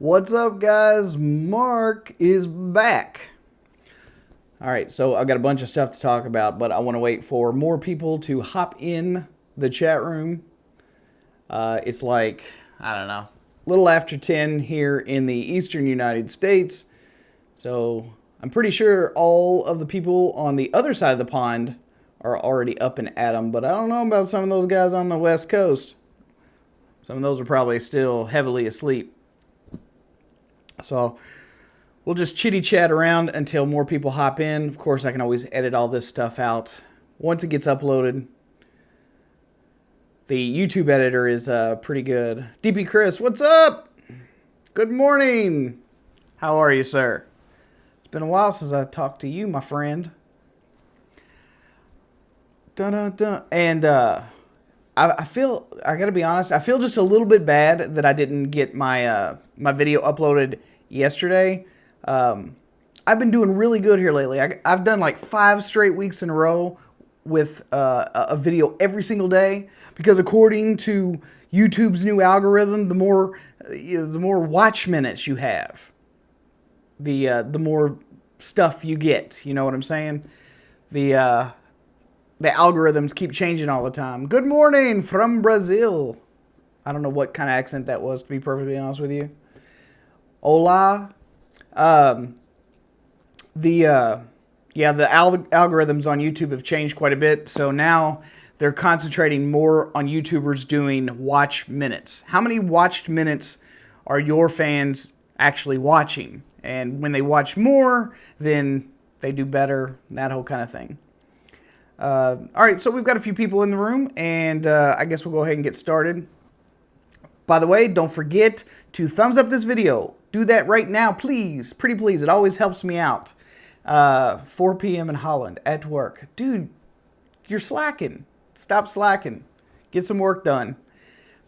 What's up, guys? Mark is back. All right, so I've got a bunch of stuff to talk about, but I want to wait for more people to hop in the chat room. It's like, I don't know, a little after 10 here in the eastern United States. So I'm pretty sure all of the people on the other side of the pond are already up and at 'em, but I don't know about some of those guys on the West Coast. Some of those are probably still heavily asleep. So we'll just chitty chat around until more people hop in. Of course, I can always edit all this stuff out once it gets uploaded. The YouTube editor is pretty good. DP Chris, what's up? Good morning. How are you, sir? It's been a while since I talked to you, my friend. Dun dun dun. And I feel, I gotta be honest, I feel just a little bit bad that I didn't get my my video uploaded yesterday. I've been doing really good here lately. I've done like 5 straight weeks in a row with a video every single day, because according to YouTube's new algorithm, the more watch minutes you have, the more stuff you get. You know what I'm saying? The algorithms keep changing all the time. Good morning from Brazil. I don't know what kind of accent that was, to be perfectly honest with you. Hola. The algorithms on YouTube have changed quite a bit, so now they're concentrating more on YouTubers doing watch minutes. How many watched minutes are your fans actually watching? And when they watch more, then they do better, that whole kind of thing. All right, so we've got a few people in the room, and I guess we'll go ahead and get started. By the way, don't forget to thumbs up this video. Do that right now, please. Pretty please. It always helps me out. 4 p.m. in Holland at work. Dude, you're slacking. Stop slacking. Get some work done.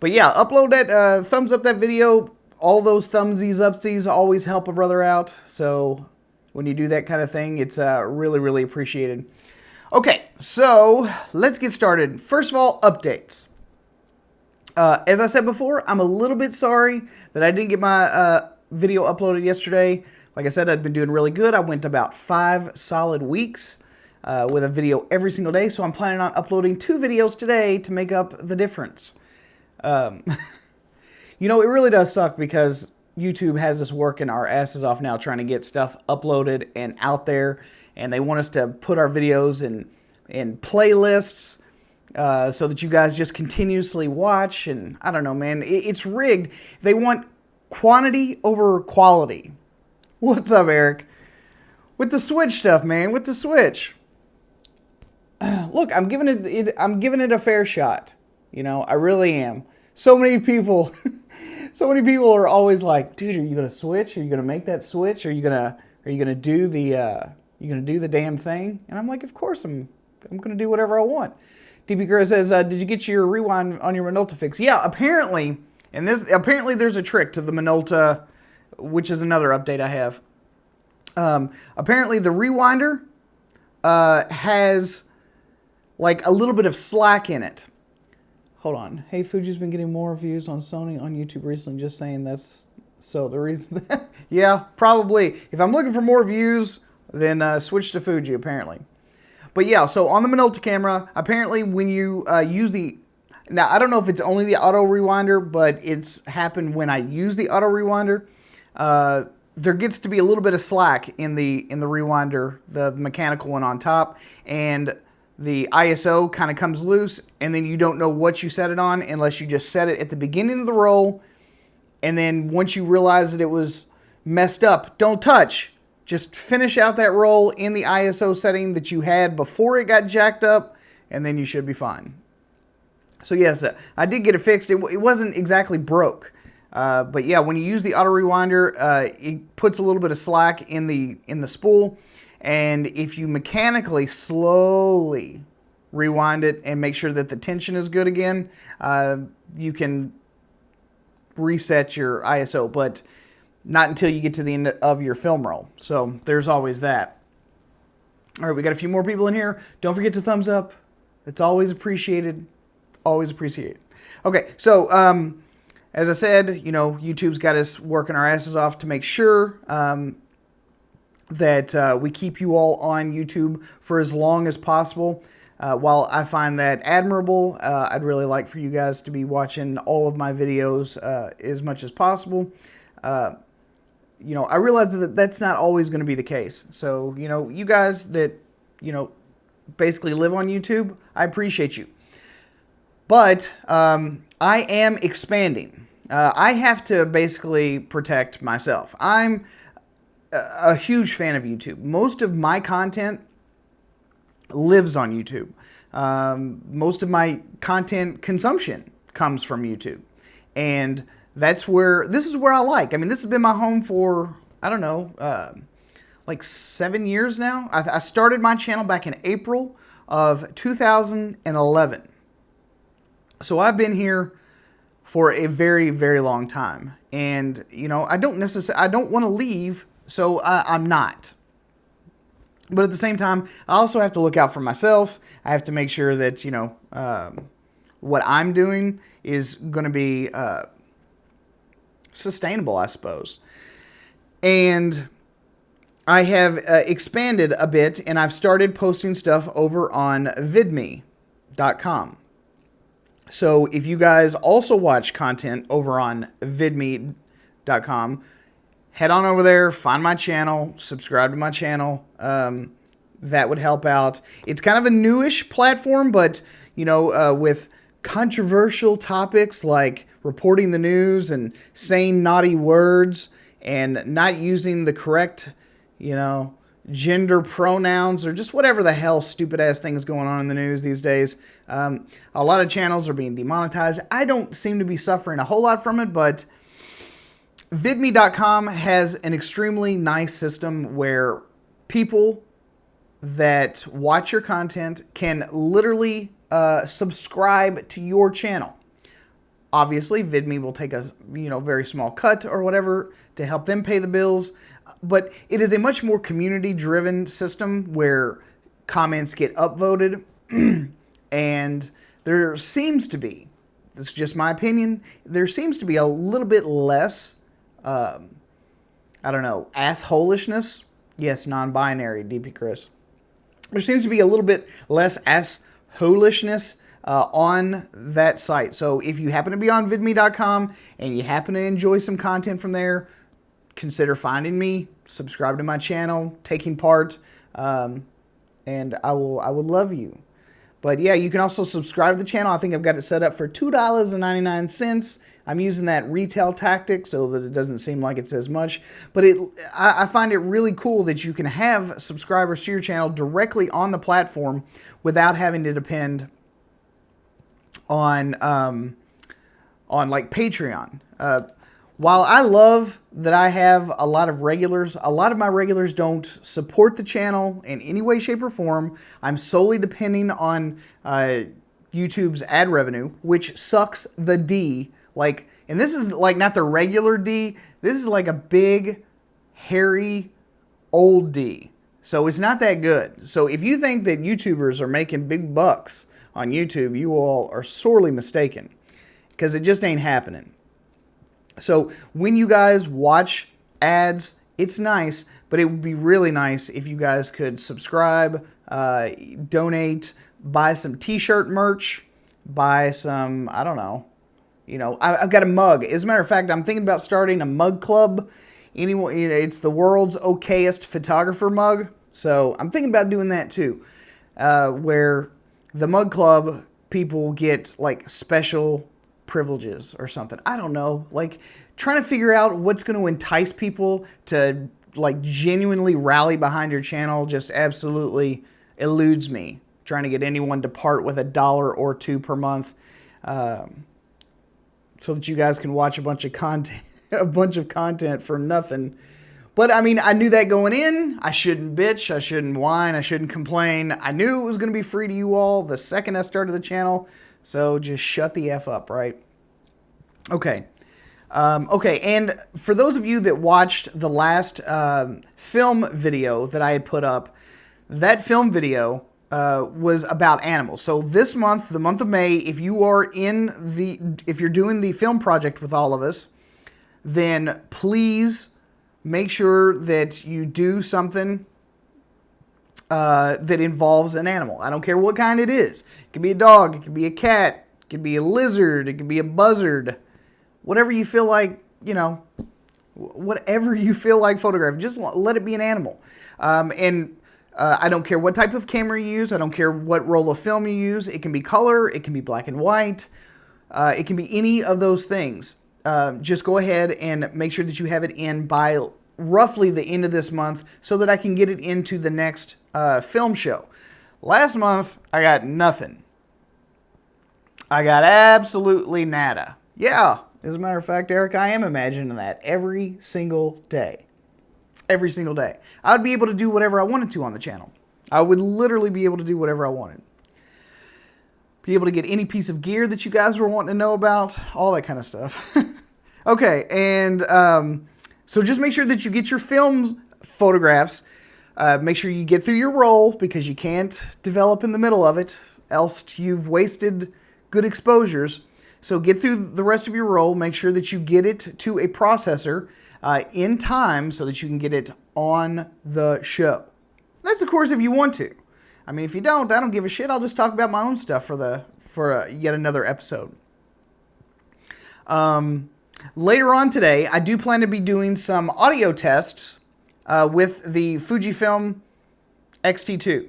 But yeah, upload that, thumbs up that video. All those thumbsies, upsies always help a brother out. So when you do that kind of thing, it's really, really appreciated. Okay, so let's get started. First of all, updates. As I said before, I'm a little bit sorry that I didn't get my video uploaded yesterday. Like I said, I'd been doing really good. I went about 5 solid weeks with a video every single day, so I'm planning on uploading 2 videos today to make up the difference. You know, it really does suck because YouTube has us working our asses off now trying to get stuff uploaded and out there, and they want us to put our videos in playlists so that you guys just continuously watch. And I don't know, man, it's rigged. They want quantity over quality. What's up, Eric? With the Switch stuff, man, with the Switch. Look, I'm giving it a fair shot. You know, I really am. So many people are always like, dude, are you gonna switch? Are you gonna make that switch? Are you gonna do the damn thing? And I'm like, of course I'm gonna do whatever I want. DB Girl says, did you get your rewind on your Minolta fix? Yeah, apparently, apparently there's a trick to the Minolta, which is another update I have. Apparently the rewinder has like a little bit of slack in it. Hold on. Hey, Fuji's been getting more views on Sony on YouTube recently. Just saying that's so the reason. Yeah, probably. If I'm looking for more views, then switch to Fuji, apparently. But yeah, so on the Minolta camera, apparently when you use the... Now, I don't know if it's only the auto rewinder, but it's happened when I use the auto rewinder. There gets to be a little bit of slack in the rewinder, the mechanical one on top, and the ISO kind of comes loose, and then you don't know what you set it on unless you just set it at the beginning of the roll, and then once you realize that it was messed up, don't touch. Just finish out that roll in the ISO setting that you had before it got jacked up, and then you should be fine. So yes, I did get it fixed. It wasn't exactly broke. But yeah, when you use the auto rewinder, it puts a little bit of slack in the spool, and if you mechanically slowly rewind it and make sure that the tension is good again, you can reset your ISO, but not until you get to the end of your film roll. So there's always that. All right, we got a few more people in here. Don't forget to thumbs up. It's always appreciated. Always appreciated. Okay, so as I said, you know, YouTube's got us working our asses off to make sure that we keep you all on YouTube for as long as possible. While I find that admirable, I'd really like for you guys to be watching all of my videos as much as possible. You know, I realize that that's not always going to be the case. So, you know, you guys that, you know, basically live on YouTube, I appreciate you. But I am expanding. I have to basically protect myself. I'm a huge fan of YouTube. Most of my content lives on YouTube. Most of my content consumption comes from YouTube. And this is where I like. I mean, this has been my home for, I don't know, like 7 years now. I started my channel back in April of 2011. So I've been here for a very, very long time. And, you know, I don't want to leave, so I'm not. But at the same time, I also have to look out for myself. I have to make sure that, you know, what I'm doing is going to be sustainable, I suppose. And I have expanded a bit, and I've started posting stuff over on vidme.com. So if you guys also watch content over on vidme.com, head on over there, find my channel, subscribe to my channel. That would help out. It's kind of a newish platform, but, you know, with controversial topics like reporting the news and saying naughty words and not using the correct, you know, gender pronouns or just whatever the hell stupid ass thing is going on in the news these days. A lot of channels are being demonetized. I don't seem to be suffering a whole lot from it, but vidme.com has an extremely nice system where people that watch your content can literally subscribe to your channel. Obviously, Vidme will take a very small cut or whatever to help them pay the bills, but it is a much more community-driven system where comments get upvoted, and there seems to be, this is just my opinion, there seems to be a little bit less, I don't know, assholishness. Yes, non-binary, DP Chris. There seems to be a little bit less assholishness on that site. So if you happen to be on vidme.com and you happen to enjoy some content from there, consider finding me, subscribe to my channel, taking part, and I will love you. But yeah, you can also subscribe to the channel. I think I've got it set up for $2.99. I'm using that retail tactic so that it doesn't seem like it's as much. But I find it really cool that you can have subscribers to your channel directly on the platform without having to depend on like Patreon. While I love that I have a lot of regulars, a lot of my regulars don't support the channel in any way, shape, or form. I'm solely depending on YouTube's ad revenue, which sucks the D. Like, and this is like not the regular D. This is like a big, hairy, old D. So it's not that good. So if you think that YouTubers are making big bucks on YouTube, you all are sorely mistaken, because it just ain't happening. So when you guys watch ads, it's nice, but it would be really nice if you guys could subscribe, donate, buy some t-shirt merch, buy some, I don't know, you know, I've got a mug. As a matter of fact, I'm thinking about starting a mug club. Anyway, it's the world's okayest photographer mug. So I'm thinking about doing that too, where the mug club people get like special privileges or something. I don't know, like trying to figure out what's going to entice people to like genuinely rally behind your channel just absolutely eludes me. Trying to get anyone to part with $1 or $2 per month, so that you guys can watch a bunch of content for nothing. But I mean, I knew that going in. I shouldn't bitch, I shouldn't whine, I shouldn't complain. I knew it was going to be free to you all the second I started the channel. So just shut the F up, right? Okay. Okay, and for those of you that watched the last film video that I had put up, that film video was about animals. So this month, the month of May, if you're doing the film project with all of us, then please make sure that you do something that involves an animal. I don't care what kind it is. It could be a dog, it could be a cat, it could be a lizard, it could be a buzzard. Whatever you feel like, whatever you feel like photographing, just let it be an animal. I don't care what type of camera you use. I don't care what roll of film you use. It can be color. It can be black and white. It can be any of those things. Just go ahead and make sure that you have it in by roughly the end of this month so that I can get it into the next film show. Last month, I got nothing. I got absolutely nada. Yeah, as a matter of fact, Eric, I am imagining that every single day. Every single day. I would be able to do whatever I wanted to on the channel. I would literally be able to do whatever I wanted. Be able to get any piece of gear that you guys were wanting to know about. All that kind of stuff. Okay, and so just make sure that you get your film photographs. Make sure you get through your roll because you can't develop in the middle of it. Else you've wasted good exposures. So get through the rest of your roll. Make sure that you get it to a processor in time so that you can get it on the show. That's, of course, if you want to. I mean, if you don't, I don't give a shit. I'll just talk about my own stuff for yet another episode. Later on today, I do plan to be doing some audio tests with the Fujifilm X-T2.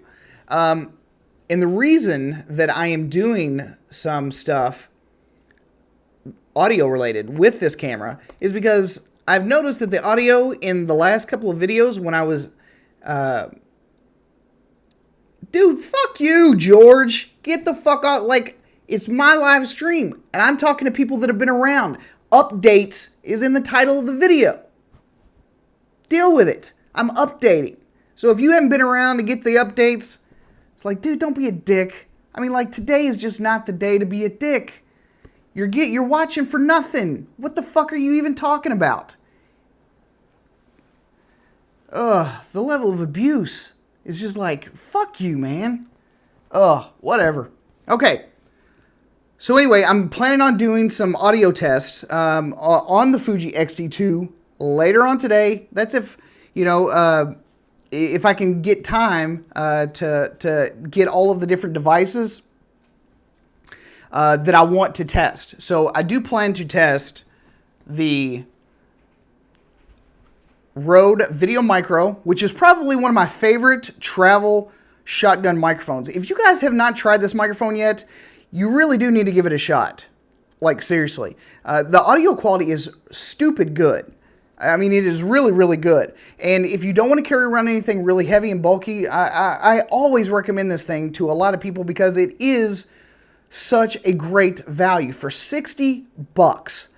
And the reason that I am doing some stuff audio related with this camera is because I've noticed that the audio in the last couple of videos when I was... Dude, fuck you, George. Get the fuck out. Like, it's my live stream, and I'm talking to people that have been around. Updates is in the title of the video. Deal with it. I'm updating. So if you haven't been around to get the updates, it's like, dude, don't be a dick. I mean, like, today is just not the day to be a dick. You're watching for nothing. What the fuck are you even talking about? The level of abuse is just like, fuck you, man. Whatever. Okay. So anyway, I'm planning on doing some audio tests on the Fuji X-T2 later on today. That's if, if I can get time to get all of the different devices that I want to test. So I do plan to test the Rode Video Micro, which is probably one of my favorite travel shotgun microphones. If you guys have not tried this microphone yet, you really do need to give it a shot. Like, seriously. The audio quality is stupid good. I mean, it is really, really good. And if you don't want to carry around anything really heavy and bulky, I always recommend this thing to a lot of people because it is such a great value. For 60 bucks,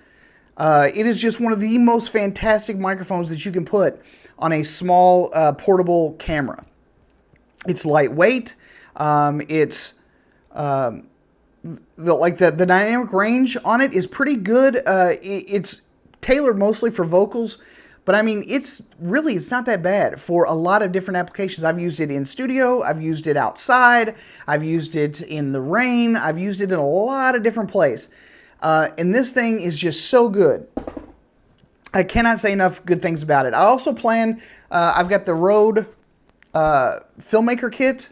it is just one of the most fantastic microphones that you can put on a small portable camera. It's lightweight. It's the dynamic range on it is pretty good. It's tailored mostly for vocals, but I mean, it's not that bad for a lot of different applications. I've used it in studio, I've used it outside, I've used it in the rain, I've used it in a lot of different places. And this thing is just so good. I cannot say enough good things about it. I also plan, I've got the Rode Filmmaker Kit.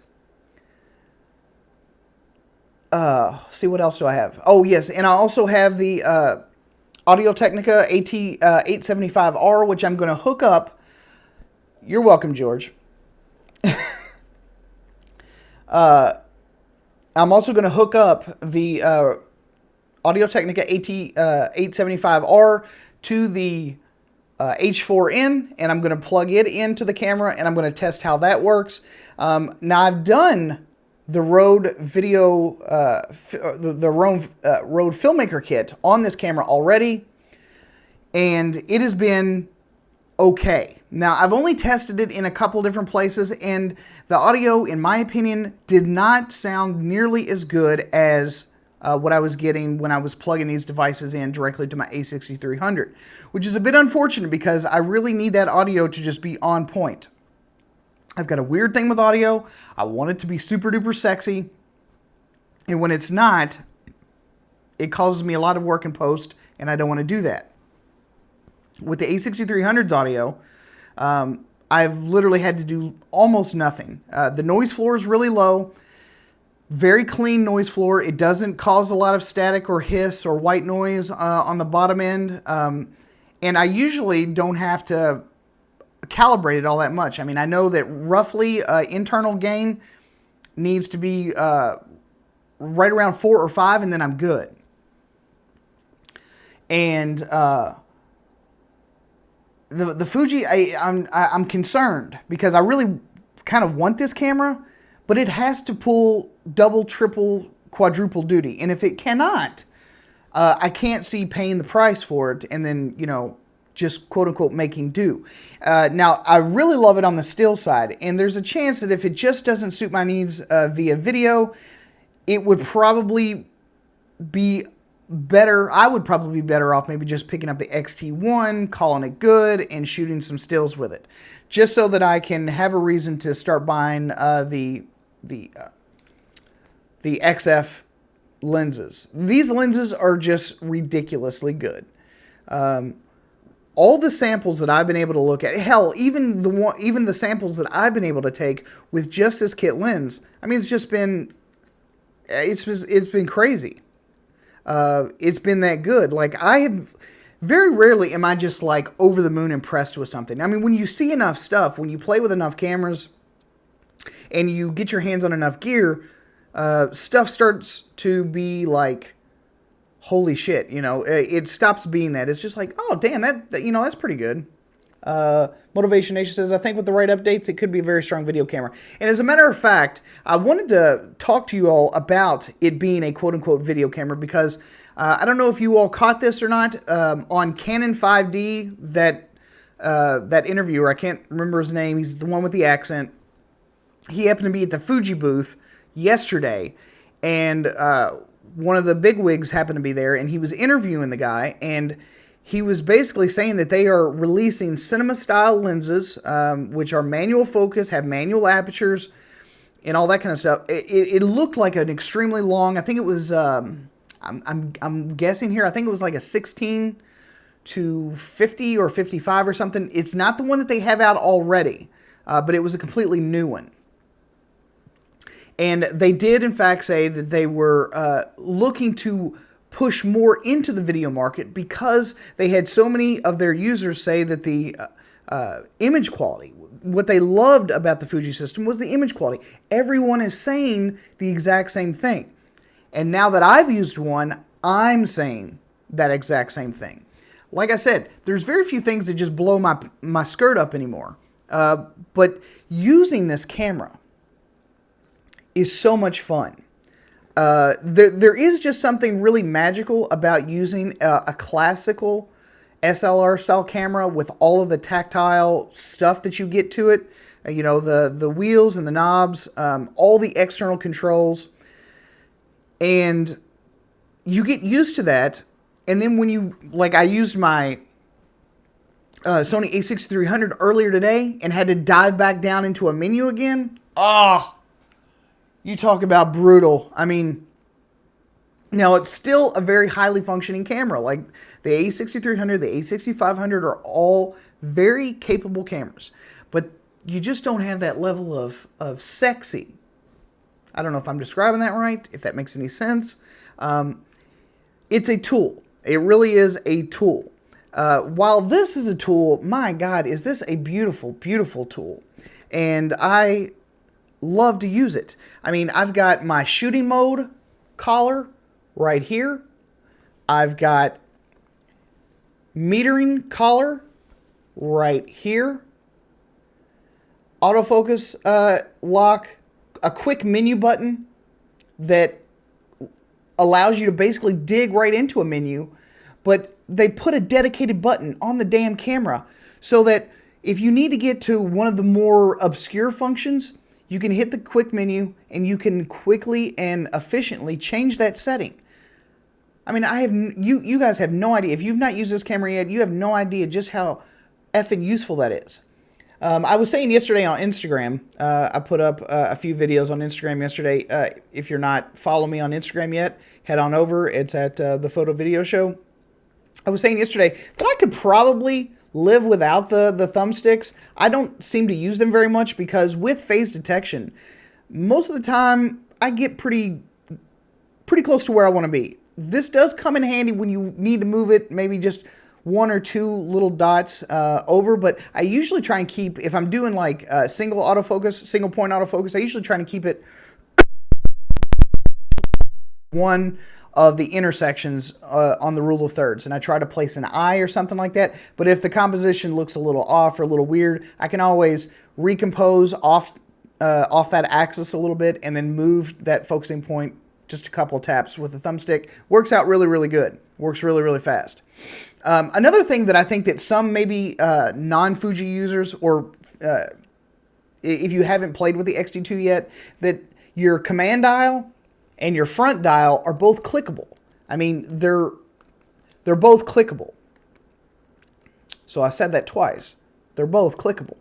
See, what else do I have? Oh, yes, and I also have the Audio-Technica AT875R, which I'm going to hook up. You're welcome, George. I'm also going to hook up the Audio-Technica AT875R to the H4n, and I'm going to plug it into the camera, and I'm going to test how that works. Now, I've done the Rode Video, the Rode Filmmaker Kit on this camera already, and it has been okay. Now, I've only tested it in a couple different places, and the audio, in my opinion, did not sound nearly as good as what I was getting when I was plugging these devices in directly to my A6300, which is a bit unfortunate because I really need that audio to just be on point. I've got a weird thing with audio. I want it to be super duper sexy. And when it's not, it causes me a lot of work in post, and I don't want to do that. With the A6300's audio, I've literally had to do almost nothing. The noise floor is really low. Very clean noise floor. It doesn't cause a lot of static or hiss or white noise on the bottom end. And I usually don't have to calibrate it all that much. I mean, I know that roughly internal gain needs to be right around 4 or 5, and then I'm good. And the Fuji, I'm concerned because I really kind of want this camera, but it has to pull double, triple, quadruple duty. And if it cannot, I can't see paying the price for it and then, you know, just quote unquote making do. Now, I really love it on the still side, and there's a chance that if it just doesn't suit my needs via video, it would probably be better. I would probably be better off maybe just picking up the X-T1, calling it good, and shooting some stills with it, just so that I can have a reason to start buying the XF lenses. These lenses are just ridiculously good. All the samples that I've been able to look at, hell, even the samples that I've been able to take with just this kit lens, I mean, it's been crazy. It's been that good. Like, very rarely am I just like over the moon impressed with something. I mean, when you see enough stuff, when you play with enough cameras, and you get your hands on enough gear, stuff starts to be like, holy shit, you know, it stops being that. It's just like, oh, damn, that you know, that's pretty good. Motivation Nation says, I think with the right updates, it could be a very strong video camera. And as a matter of fact, I wanted to talk to you all about it being a quote-unquote video camera because I don't know if you all caught this or not. On Canon 5D, that interviewer, I can't remember his name, he's the one with the accent, he happened to be at the Fuji booth yesterday, and one of the bigwigs happened to be there, and he was interviewing the guy, and he was basically saying that they are releasing cinema-style lenses, which are manual focus, have manual apertures, and all that kind of stuff. It looked like an extremely long, I think it was, I'm guessing here, I think it was like a 16 to 50 or 55 or something. It's not the one that they have out already, but it was a completely new one. And they did, in fact, say that they were looking to push more into the video market because they had so many of their users say that the image quality, what they loved about the Fuji system was the image quality. Everyone is saying the exact same thing. And now that I've used one, I'm saying that exact same thing. Like I said, there's very few things that just blow my skirt up anymore. But using this camera is so much fun. There is just something really magical about using a classical SLR style camera with all of the tactile stuff that you get to it. You know, the wheels and the knobs, all the external controls. And you get used to that. And then when you, like, I used my Sony A6300 earlier today and had to dive back down into a menu again. You talk about brutal. I mean, now it's still a very highly functioning camera. Like the A6300, the A6500 are all very capable cameras. But you just don't have that level of sexy. I don't know if I'm describing that right, if that makes any sense. It's a tool. It really is a tool. While this is a tool, my God, is this a beautiful, beautiful tool. And I love to use it. I mean, I've got my shooting mode collar right here. I've got metering collar right here. Autofocus lock, a quick menu button that allows you to basically dig right into a menu, but they put a dedicated button on the damn camera so that if you need to get to one of the more obscure functions, you can hit the quick menu and you can quickly and efficiently change that setting. I mean, you guys have no idea. If you've not used this camera yet, you have no idea just how effing useful that is. I was saying yesterday on Instagram, I put up a few videos on Instagram yesterday. If you're not following me on Instagram yet, head on over. It's at the Photo Video Show. I was saying yesterday that I could probably live without the thumbsticks. I don't seem to use them very much because with phase detection, most of the time I get pretty close to where I want to be. This does come in handy when you need to move it, maybe just one or two little dots over, but I usually try and keep, if I'm doing like single point autofocus, I usually try and keep it one of the intersections on the rule of thirds, and I try to place an eye or something like that. But if the composition looks a little off or a little weird, I can always recompose off that axis a little bit and then move that focusing point just a couple of taps with the thumbstick. Works out really, really good. Works really, really fast. Another thing that I think that some maybe non-Fuji users, or if you haven't played with the X-T2 yet, that your command dial and your front dial are both clickable. I mean, they're both clickable. So I said that twice. They're both clickable.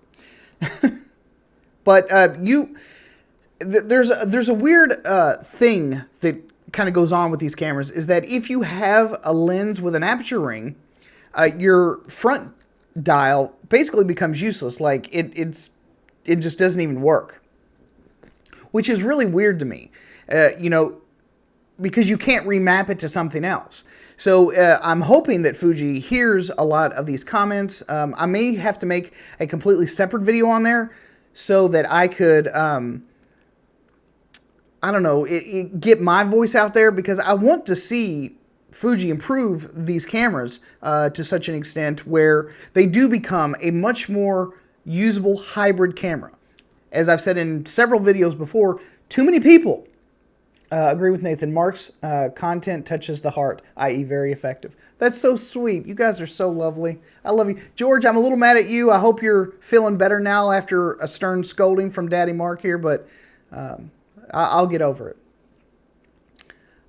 But there's a weird thing that kind of goes on with these cameras, is that if you have a lens with an aperture ring, your front dial basically becomes useless. Like it just doesn't even work, which is really weird to me. Because you can't remap it to something else. So I'm hoping that Fuji hears a lot of these comments. I may have to make a completely separate video on there so that I could, I don't know, get my voice out there, because I want to see Fuji improve these cameras to such an extent where they do become a much more usable hybrid camera. As I've said in several videos before, too many people agree with Nathan. Mark's content touches the heart, i.e. very effective. That's so sweet. You guys are so lovely. I love you. George, I'm a little mad at you. I hope you're feeling better now after a stern scolding from Daddy Mark here, but I'll get over it.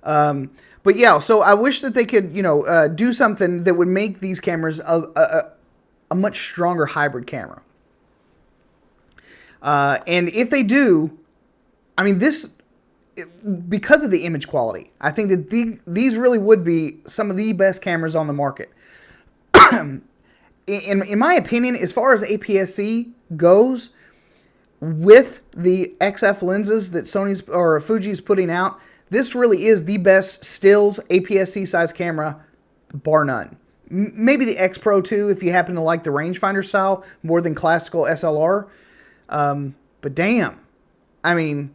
But yeah, so I wish that they could, do something that would make these cameras a much stronger hybrid camera. And if they do, I mean, because of the image quality, I think that these really would be some of the best cameras on the market. in my opinion, as far as APS-C goes, with the XF lenses that Fuji's putting out, this really is the best stills APS-C size camera, bar none. Maybe the X Pro 2 if you happen to like the rangefinder style more than classical SLR. But damn, I mean,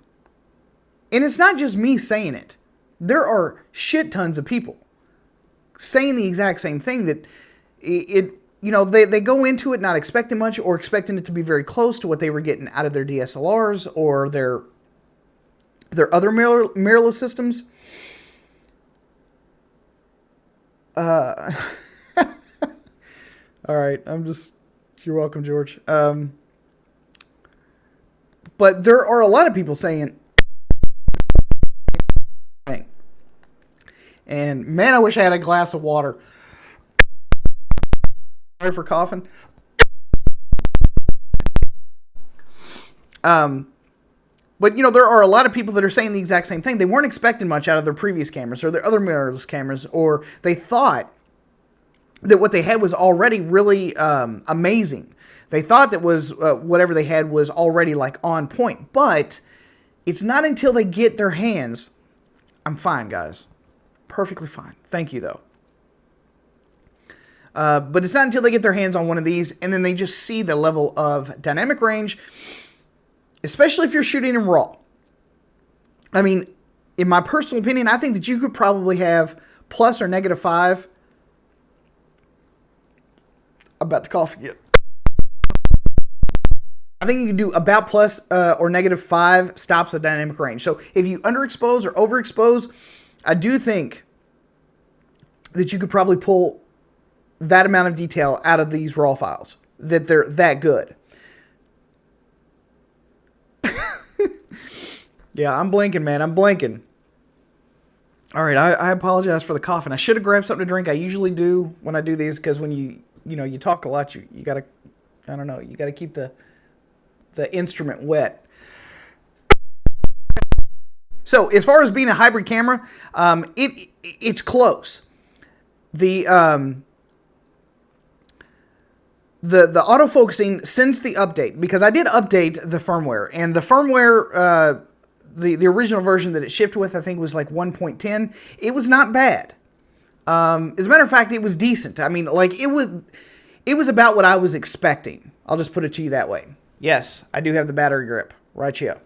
and it's not just me saying it. There are shit tons of people saying the exact same thing, that they go into it not expecting much, or expecting it to be very close to what they were getting out of their DSLRs or their other mirrorless systems. All right, you're welcome, George. But there are a lot of people saying, and man, I wish I had a glass of water. Sorry for coughing. But, there are a lot of people that are saying the exact same thing. They weren't expecting much out of their previous cameras or their other mirrorless cameras, or they thought that what they had was already really amazing. They thought that whatever they had was already like on point. But it's not until they get their hands. I'm fine, guys. Perfectly fine. Thank you, though. But it's not until they get their hands on one of these and then they just see the level of dynamic range, especially if you're shooting in RAW. I mean, in my personal opinion, I think that you could probably have plus or -5. About to cough again. I think you can do about plus or -5 stops of dynamic range. So if you underexpose or overexpose, I do think that you could probably pull that amount of detail out of these RAW files, that they're that good. Yeah, I'm blinking, man. I'm blinking. All right, I apologize for the coughing. I should have grabbed something to drink. I usually do when I do these, because when you talk a lot, you gotta I don't know. You got to keep the instrument wet. So as far as being a hybrid camera, it's close. The autofocusing since the update, because I did update the firmware, and the firmware, the original version that it shipped with, I think was like 1.10. It was not bad. As a matter of fact, it was decent. I mean, like it was about what I was expecting. I'll just put it to you that way. Yes, I do have the battery grip right here.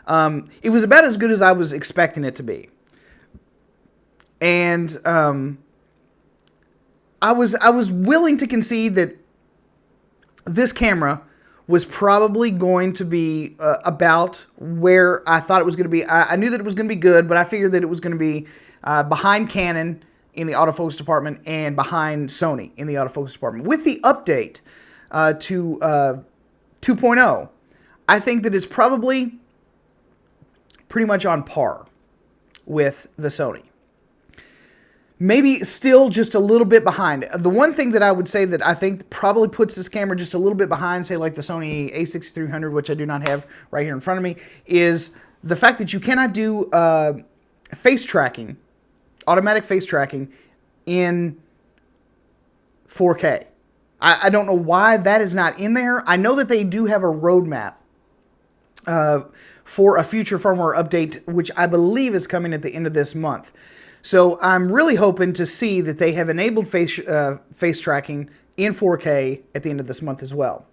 It was about as good as I was expecting it to be. And I was willing to concede that this camera was probably going to be about where I thought it was going to be. I knew that it was going to be good, but I figured that it was going to be behind Canon in the autofocus department and behind Sony in the autofocus department. With the update to 2.0, I think that it's probably pretty much on par with the Sony. Maybe still just a little bit behind. The one thing that I would say that I think probably puts this camera just a little bit behind, say like the Sony a6300, which I do not have right here in front of me, is the fact that you cannot do face tracking, automatic face tracking in 4K. I don't know why that is not in there. I know that they do have a roadmap for a future firmware update, which I believe is coming at the end of this month. So I'm really hoping to see that they have enabled face tracking in 4K at the end of this month as well.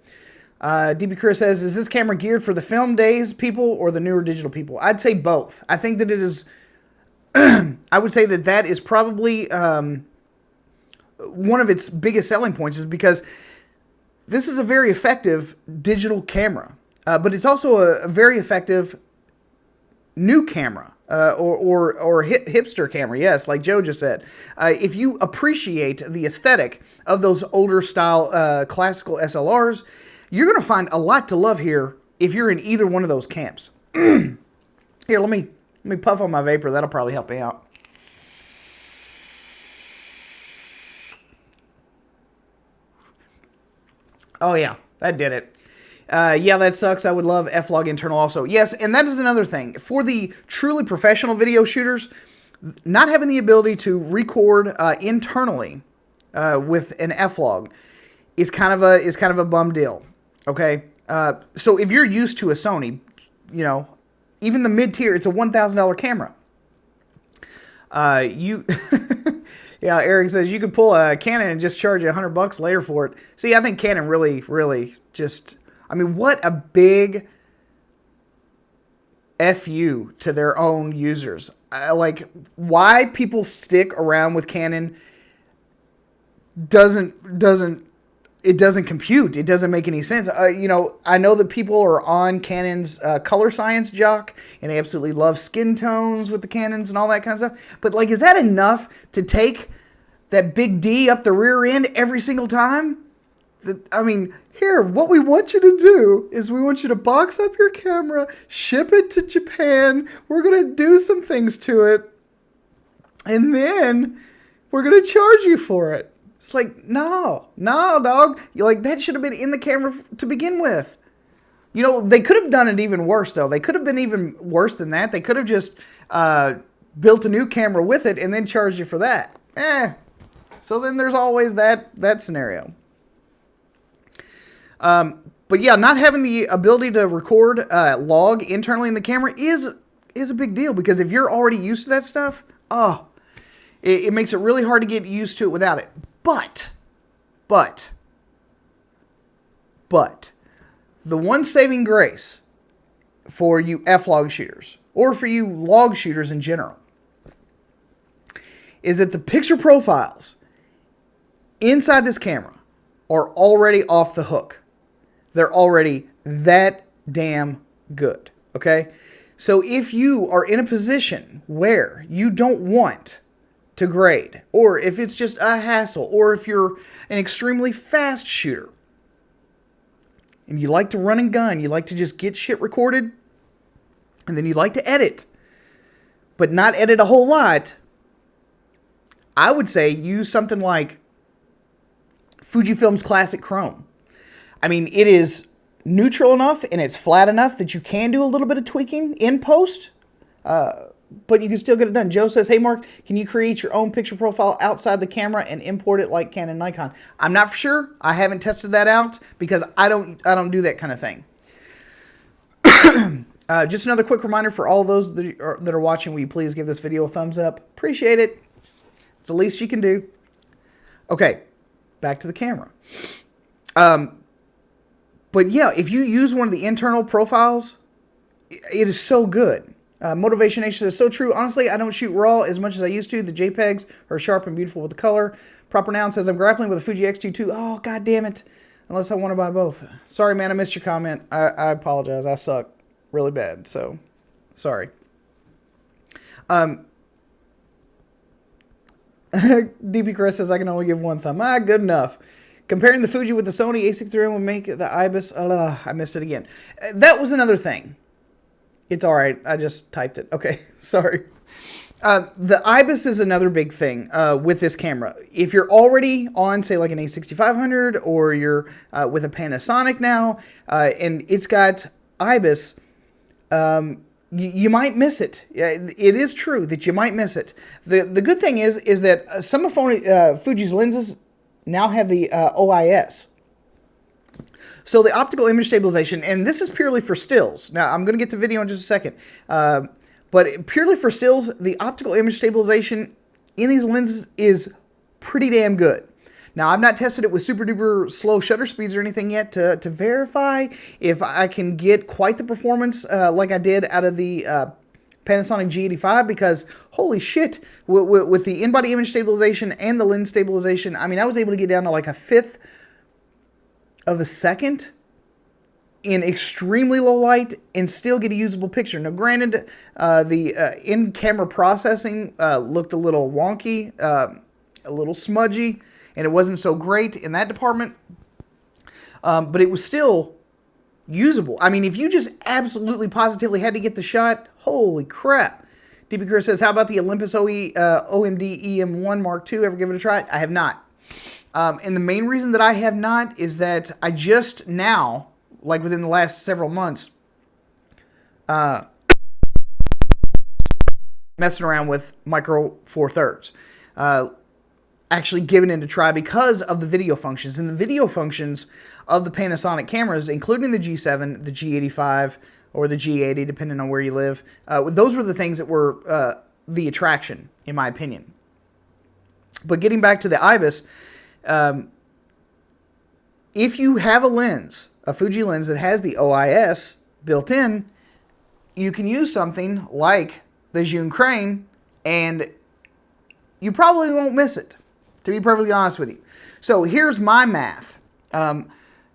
DB Chris says, is this camera geared for the film days people or the newer digital people? I'd say both. I think that it is, I would say that that is probably one of its biggest selling points, is because this is a very effective digital camera, but it's also a very effective new camera. Or hipster camera, yes, like Joe just said. If you appreciate the aesthetic of those older style classical SLRs, you're going to find a lot to love here if you're in either one of those camps. Here, let me puff on my vapor. That'll probably help me out. Oh yeah, that did it. Yeah, that sucks. I would love F-Log internal also. Yes, and that is another thing. For the truly professional video shooters, not having the ability to record internally with an F-Log is kind of a bum deal. Okay, so if you're used to a Sony, you know, even the mid-tier, it's a $1,000 camera. Yeah, Eric says you could pull a Canon and just charge you $100 later for it. See, I think Canon really just, I mean, what a big FU to their own users. Like, why people stick around with Canon doesn't compute. It doesn't make any sense. You know, I know that people are on Canon's color science jock, and they absolutely love skin tones with the Canons and all that kind of stuff. But, like, is that enough to take that big D up the rear end every single time? I mean, here, what we want you to do is we want you to box up your camera, ship it to Japan. We're going to do some things to it, and then we're going to charge you for it. It's like, no, dog. You're like, that should have been in the camera to begin with. You know, they could have done it even worse, though. They could have been even worse than that. They could have just built a new camera with it and then charged you for that. So then there's always that scenario. But yeah, not having the ability to record log internally in the camera is a big deal, because if you're already used to that stuff, it makes it really hard to get used to it without it. But, the one saving grace for you F-Log shooters, or for you log shooters in general, is that the picture profiles inside this camera are already off the hook. They're already that damn good, okay? So if you are in a position where you don't want to grade, or if it's just a hassle, or if you're an extremely fast shooter, and you like to run and gun, you like to just get shit recorded, and then you like to edit, but not edit a whole lot, I would say use something like Fujifilm's Classic Chrome. I mean, it is neutral enough and it's flat enough that you can do a little bit of tweaking in post, but you can still get it done. Joe says, hey Mark, can you create your own picture profile outside the camera and import it like Canon, Nikon? I'm not for sure. I haven't tested that out because I don't do that kind of thing. Just another quick reminder for all those that are watching, will you please give this video a thumbs up? Appreciate it. It's the least you can do. Okay, back to the camera. But yeah, if you use one of the internal profiles, it is so good. Motivation Nation says, so true. Honestly, I don't shoot RAW as much as I used to. The JPEGs are sharp and beautiful with the color. Proper Noun says, I'm grappling with a Fuji X-T2. Oh, god damn it. Unless I want to buy both. Sorry, man, I missed your comment. I apologize. I suck really bad, so sorry. DP Chris says, I can only give one thumb. Good enough. Comparing the Fuji with the Sony A6III would make the IBIS... I missed it again. That was another thing. It's all right. I just typed it. Okay, sorry. The IBIS is another big thing with this camera. If you're already on, say, like an A6500, or you're with a Panasonic now, and it's got IBIS, you might miss it. It is true that you might miss it. The good thing is that some of Fuji's lenses now have the OIS. So the optical image stabilization, and this is purely for stills. Now, I'm going to get to video in just a second. But purely for stills, the optical image stabilization in these lenses is pretty damn good. Now, I've not tested it with super duper slow shutter speeds or anything yet to verify if I can get quite the performance like I did out of the Panasonic G85, because holy shit, with the in-body image stabilization and the lens stabilization, I mean, I was able to get down to like a 1/5 of a second in extremely low light and still get a usable picture. Now, granted, the in-camera processing looked a little wonky, a little smudgy, and it wasn't so great in that department, but it was still usable. I mean, if you just absolutely positively had to get the shot, holy crap. DP Chris says, how about the Olympus OMD EM1 Mark II? Ever give it a try? I have not. And the main reason that I have not is that I just now, like within the last several months, messing around with Micro Four Thirds. Actually giving it a try because of the video functions. And the video functions of the Panasonic cameras, including the G7, the G85, or the G80, depending on where you live, those were the things that were the attraction, in my opinion. But getting back to the IBIS, if you have a lens, a Fuji lens that has the OIS built in, you can use something like the Zoom Crane, and you probably won't miss it, to be perfectly honest with you. So here's my math.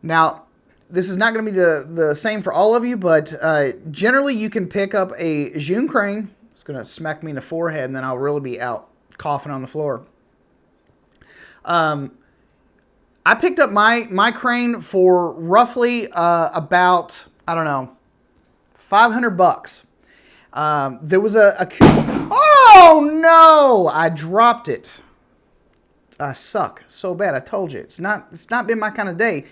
Now, this is not going to be the same for all of you, but generally you can pick up a Zoom Crane. It's going to smack me in the forehead, and then I'll really be out coughing on the floor. I picked up my crane for roughly about, I don't know, $500. There was a coupon. Oh no! I dropped it. I suck so bad. I told you it's not been my kind of day,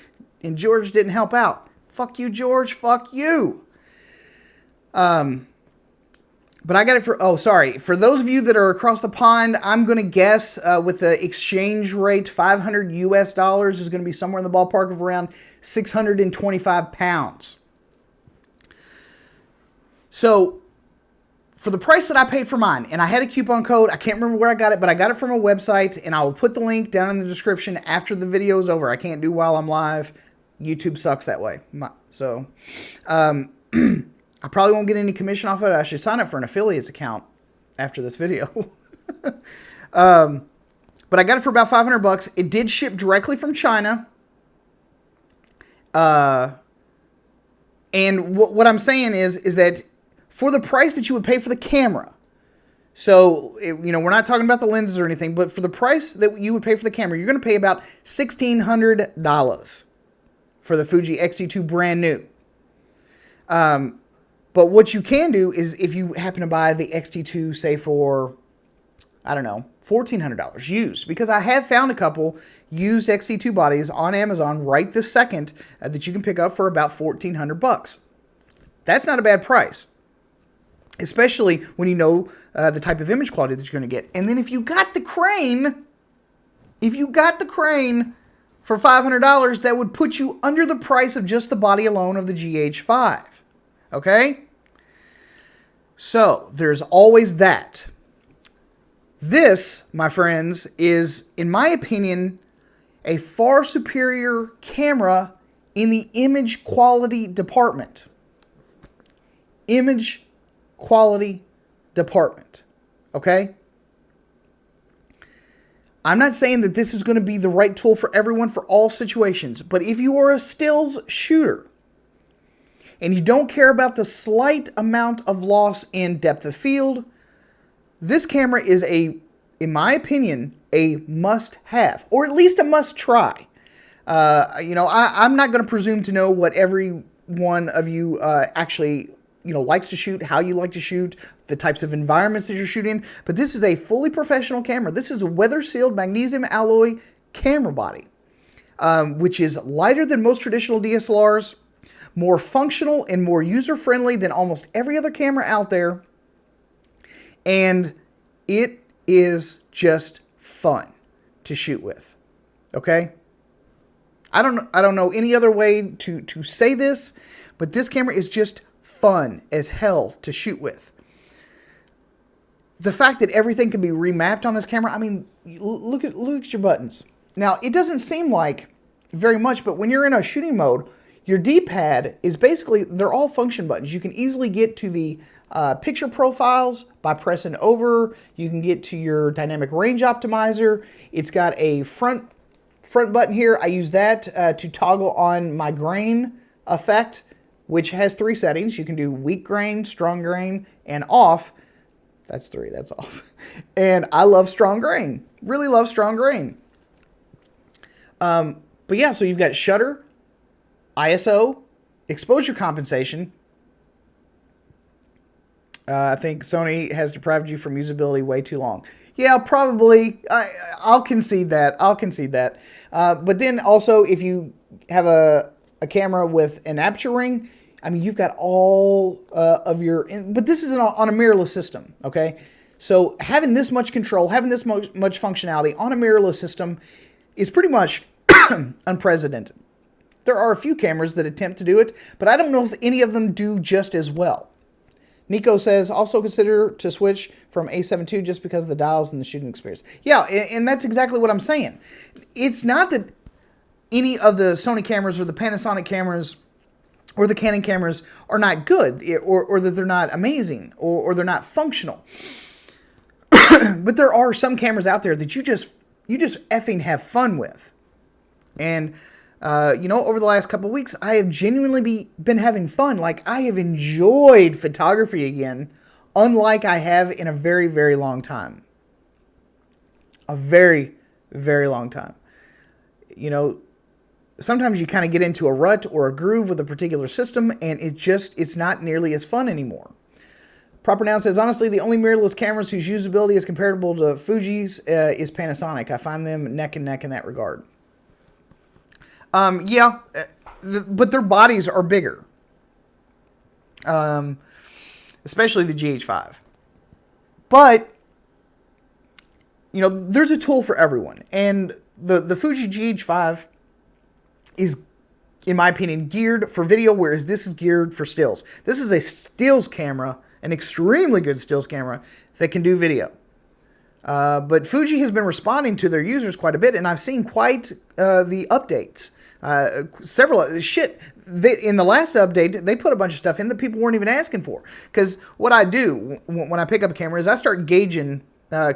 and George didn't help out. Fuck you, George. Fuck you. But I got it for, oh, sorry. For those of you that are across the pond, I'm going to guess with the exchange rate, 500 US dollars is going to be somewhere in the ballpark of around 625 pounds. So, for the price that I paid for mine, and I had a coupon code, I can't remember where I got it, but I got it from a website, and I will put the link down in the description after the video is over. I can't do while I'm live. YouTube sucks that way. So, I probably won't get any commission off of it. I should sign up for an affiliates account after this video. But I got it for about 500 bucks. It did ship directly from China. And what I'm saying is that for the price that you would pay for the camera, so, you know, we're not talking about the lenses or anything, but for the price that you would pay for the camera, you're going to pay about $1,600 for the Fuji X-T2 brand new. But what you can do is if you happen to buy the X-T2, say for, I don't know, $1,400 used, because I have found a couple used X-T2 bodies on Amazon right this second that you can pick up for about $1,400. That's not a bad price, especially when you know the type of image quality that you're going to get. And then if you got the crane, for $500, that would put you under the price of just the body alone of the GH5. Okay? So, there's always that. This, my friends, is, in my opinion, a far superior camera in the image quality department. Image quality department. Okay? I'm not saying that this is going to be the right tool for everyone for all situations, but if you are a stills shooter and you don't care about the slight amount of loss in depth of field, this camera is in my opinion, a must-have, or at least a must-try. I'm not going to presume to know what every one of you actually likes to shoot, how you like to shoot, the types of environments that you're shooting, but this is a fully professional camera. This is a weather-sealed magnesium alloy camera body, which is lighter than most traditional DSLRs, more functional and more user-friendly than almost every other camera out there, and it is just fun to shoot with. Okay? I don't know any other way to say this, but this camera is just fun as hell to shoot with. The fact that everything can be remapped on this camera, I mean, look at your buttons. Now, it doesn't seem like very much, but when you're in a shooting mode, your D-pad is basically, they're all function buttons. You can easily get to the picture profiles by pressing over. You can get to your dynamic range optimizer. It's got a front button here. I use that to toggle on my grain effect, which has 3 settings. You can do weak grain, strong grain, and off. That's 3, that's off. And I love strong grain. Really love strong grain. But yeah, so you've got shutter, ISO, exposure compensation. I think Sony has deprived you from usability way too long. Yeah, probably. I'll concede that. But then also, if you have a camera with an aperture ring, I mean, you've got all of your... But this is on a mirrorless system, okay? So having this much control, having this much functionality on a mirrorless system is pretty much unprecedented. There are a few cameras that attempt to do it, but I don't know if any of them do just as well. Nico says, also consider to switch from A7 II just because of the dials and the shooting experience. Yeah, and that's exactly what I'm saying. It's not that any of the Sony cameras or the Panasonic cameras or the Canon cameras are not good, or that they're not amazing, or they're not functional. But there are some cameras out there that you just effing have fun with. And, over the last couple of weeks, I have genuinely been having fun. Like, I have enjoyed photography again, unlike I have in a very, very long time. A very, very long time. Sometimes you kind of get into a rut or a groove with a particular system, and it's not nearly as fun anymore. Proper Noun says, honestly, the only mirrorless cameras whose usability is comparable to Fuji's is Panasonic. I find them neck and neck in that regard. Yeah, but their bodies are bigger. Especially the GH5. But, there's a tool for everyone. And the Fuji GH5 is, in my opinion, geared for video, whereas this is geared for stills. This is a stills camera, an extremely good stills camera that can do video. But Fuji has been responding to their users quite a bit, and I've seen quite the updates. In the last update, they put a bunch of stuff in that people weren't even asking for. Because what I do when I pick up a camera is I start gauging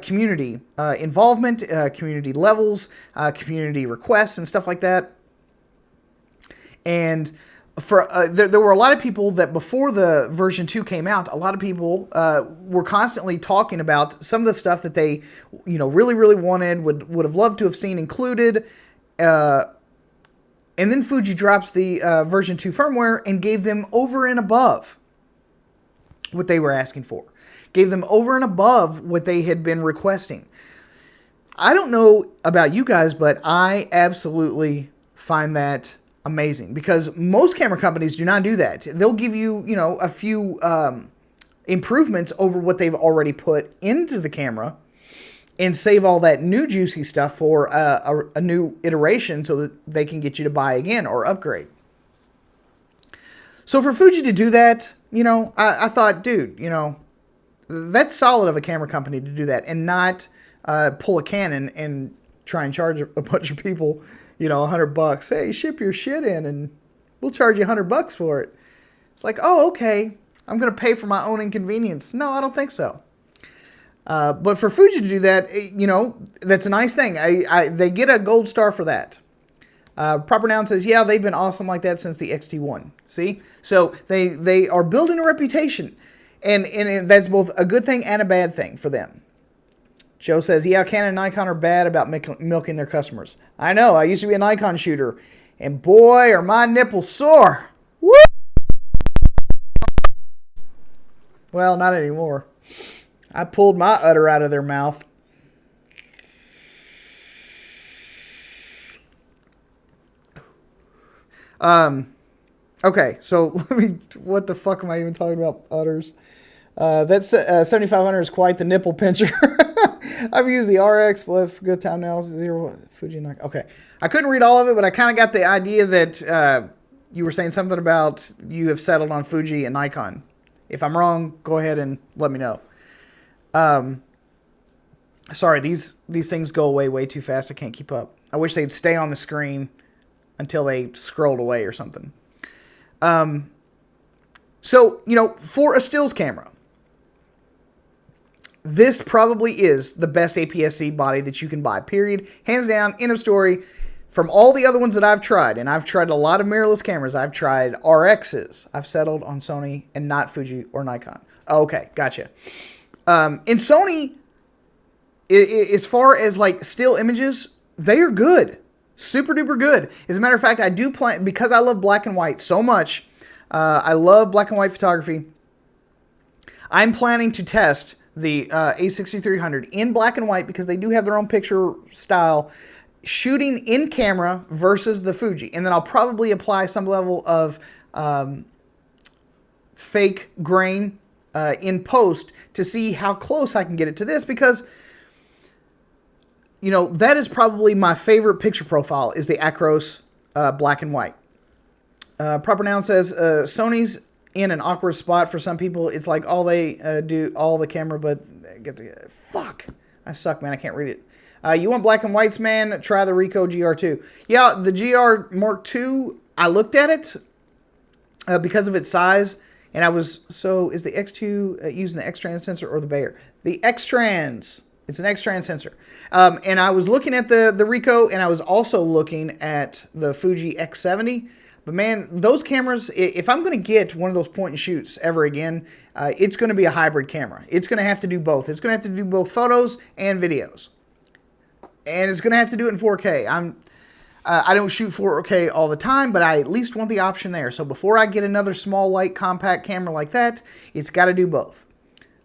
community involvement, community levels, community requests, and stuff like that. And there were a lot of people that before the version 2 came out, a lot of people were constantly talking about some of the stuff that they, really, really wanted, would have loved to have seen included. And then Fuji drops the version 2 firmware and gave them over and above what they were asking for. Gave them over and above what they had been requesting. I don't know about you guys, but I absolutely find that amazing because most camera companies do not do that. They'll give you, you know, a few improvements over what they've already put into the camera and save all that new juicy stuff for a new iteration so that they can get you to buy again or upgrade. So for Fuji to do that, you know, I thought, dude, you know, that's solid of a camera company to do that and not pull a Canon and try and charge a bunch of people, you know, $100. Hey, ship your shit in and we'll charge you $100 for it. It's like, oh, okay, I'm going to pay for my own inconvenience. No, I don't think so. But for Fuji to do that, you know, that's a nice thing. They get a gold star for that. Proper Noun says, yeah, they've been awesome like that since the X-T1. See? So they are building a reputation. And that's both a good thing and a bad thing for them. Joe says, yeah, Canon and Nikon are bad about milking their customers. I know. I used to be a Nikon shooter. And boy, are my nipples sore. Woo! Well, not anymore. I pulled my udder out of their mouth. Okay, so let me, what the fuck am I even talking about, udders? That's 7500 is quite the nipple pincher. I've used the RX, but for good time now, zero Fuji Nikon. Okay, I couldn't read all of it, but I kind of got the idea that you were saying something about you have settled on Fuji and Nikon. If I'm wrong, go ahead and let me know. Sorry, these things go away way too fast. I can't keep up. I wish they'd stay on the screen until they scrolled away or something. So, you know, for a stills camera, this probably is the best APS-C body that you can buy, period. Hands down, end of story. From all the other ones that I've tried, and I've tried a lot of mirrorless cameras, I've tried RXs. I've settled on Sony and not Fuji or Nikon. Okay, gotcha. In Sony, as far as like still images, they are good. Super duper good. As a matter of fact, I do plan, because I love black and white so much, I love black and white photography. I'm planning to test the A6300 in black and white because they do have their own picture style, shooting in camera versus the Fuji. And then I'll probably apply some level of fake grain in post to see how close I can get it to this because, you know, that is probably my favorite picture profile is the Acros black and white. Proper Noun says, Sony's in an awkward spot for some people. It's like all they do, all the camera, but get the, fuck. I suck, man. I can't read it. You want black and whites, man? Try the Ricoh GR2. Yeah, the GR Mark II, I looked at it because of its size, and I was, so is the X2 using the X-Trans sensor or the Bayer? The X-Trans. It's an X-Trans sensor. And I was looking at the Ricoh, and I was also looking at the Fuji X70. But man, those cameras, if I'm going to get one of those point and shoots ever again, it's going to be a hybrid camera. It's going to have to do both. It's going to have to do both photos and videos. And it's going to have to do it in 4K. I don't shoot 4K all the time, but I at least want the option there. So before I get another small, light, compact camera like that, it's got to do both.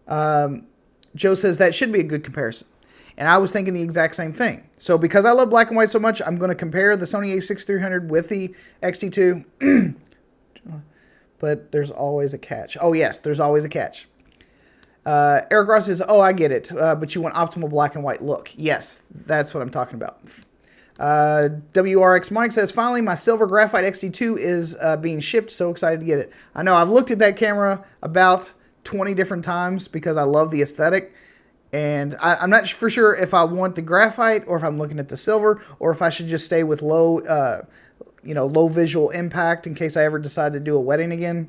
Joe says that should be a good comparison. And I was thinking the exact same thing. So because I love black and white so much, I'm going to compare the Sony a6300 with the X-T2. But there's always a catch. Oh, yes, there's always a catch. Eric Ross says, oh, I get it. But you want optimal black and white look. Yes, that's what I'm talking about. WRX Mike says, finally, my silver graphite X-T2 is being shipped. So excited to get it. I know, I've looked at that camera about 20 different times because I love the aesthetic. And I'm not for sure if I want the graphite or if I'm looking at the silver or if I should just stay with low, low visual impact in case I ever decide to do a wedding again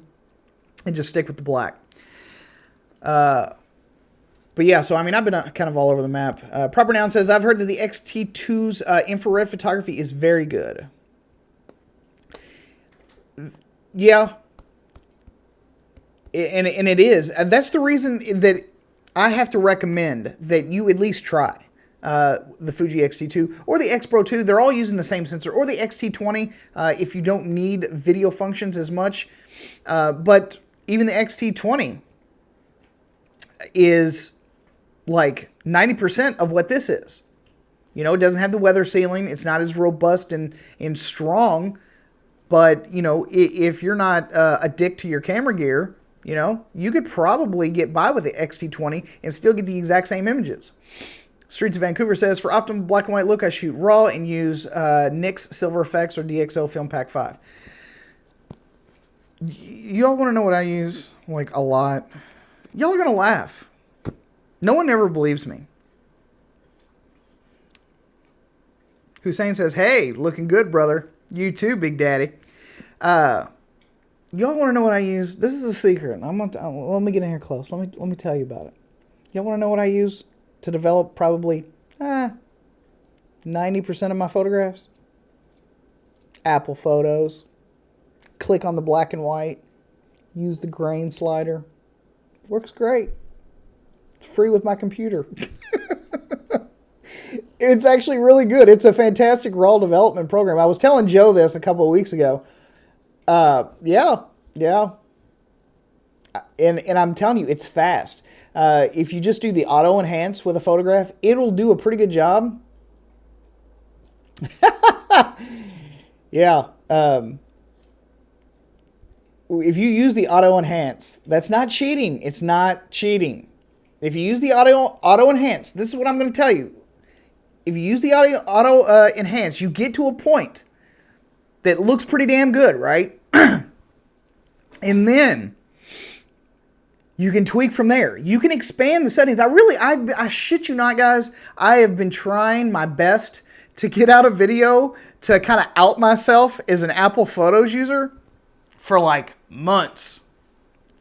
and just stick with the black. But yeah, so I mean, I've been kind of all over the map. Proper Noun says, I've heard that the X-T2's infrared photography is very good. Yeah. And it is. That's the reason that I have to recommend that you at least try the Fuji X-T2 or the X Pro 2. They're all using the same sensor, or the X-T20 if you don't need video functions as much. But even the X-T20 is like 90% of what this is. You know, it doesn't have the weather sealing. It's not as robust and strong. But, you know, if you're not a dick to your camera gear, you know, you could probably get by with the X-T20 and still get the exact same images. Streets of Vancouver says, for optimal black and white look, I shoot RAW and use NYX Silver Effects or DxO Film Pack 5. Y'all want to know what I use? Like, a lot. Y'all are going to laugh. No one ever believes me. Hussein says, hey, looking good, brother. You too, Big Daddy. Y'all want to know what I use? This is a secret. Let me get in here close. Let me tell you about it. Y'all want to know what I use to develop probably 90% of my photographs? Apple Photos. Click on the black and white. Use the grain slider. Works great. It's free with my computer. It's actually really good. It's a fantastic raw development program. I was telling Joe this a couple of weeks ago. Yeah. And I'm telling you, it's fast. If you just do the auto enhance with a photograph, it'll do a pretty good job. Yeah. If you use the auto enhance, that's not cheating. It's not cheating. If you use the auto enhance, this is what I'm going to tell you. If you use the auto enhance, you get to a point that looks pretty damn good, right? And then you can tweak from there. You can expand the settings. I shit you not, guys. I have been trying my best to get out a video to kind of out myself as an Apple Photos user for like months.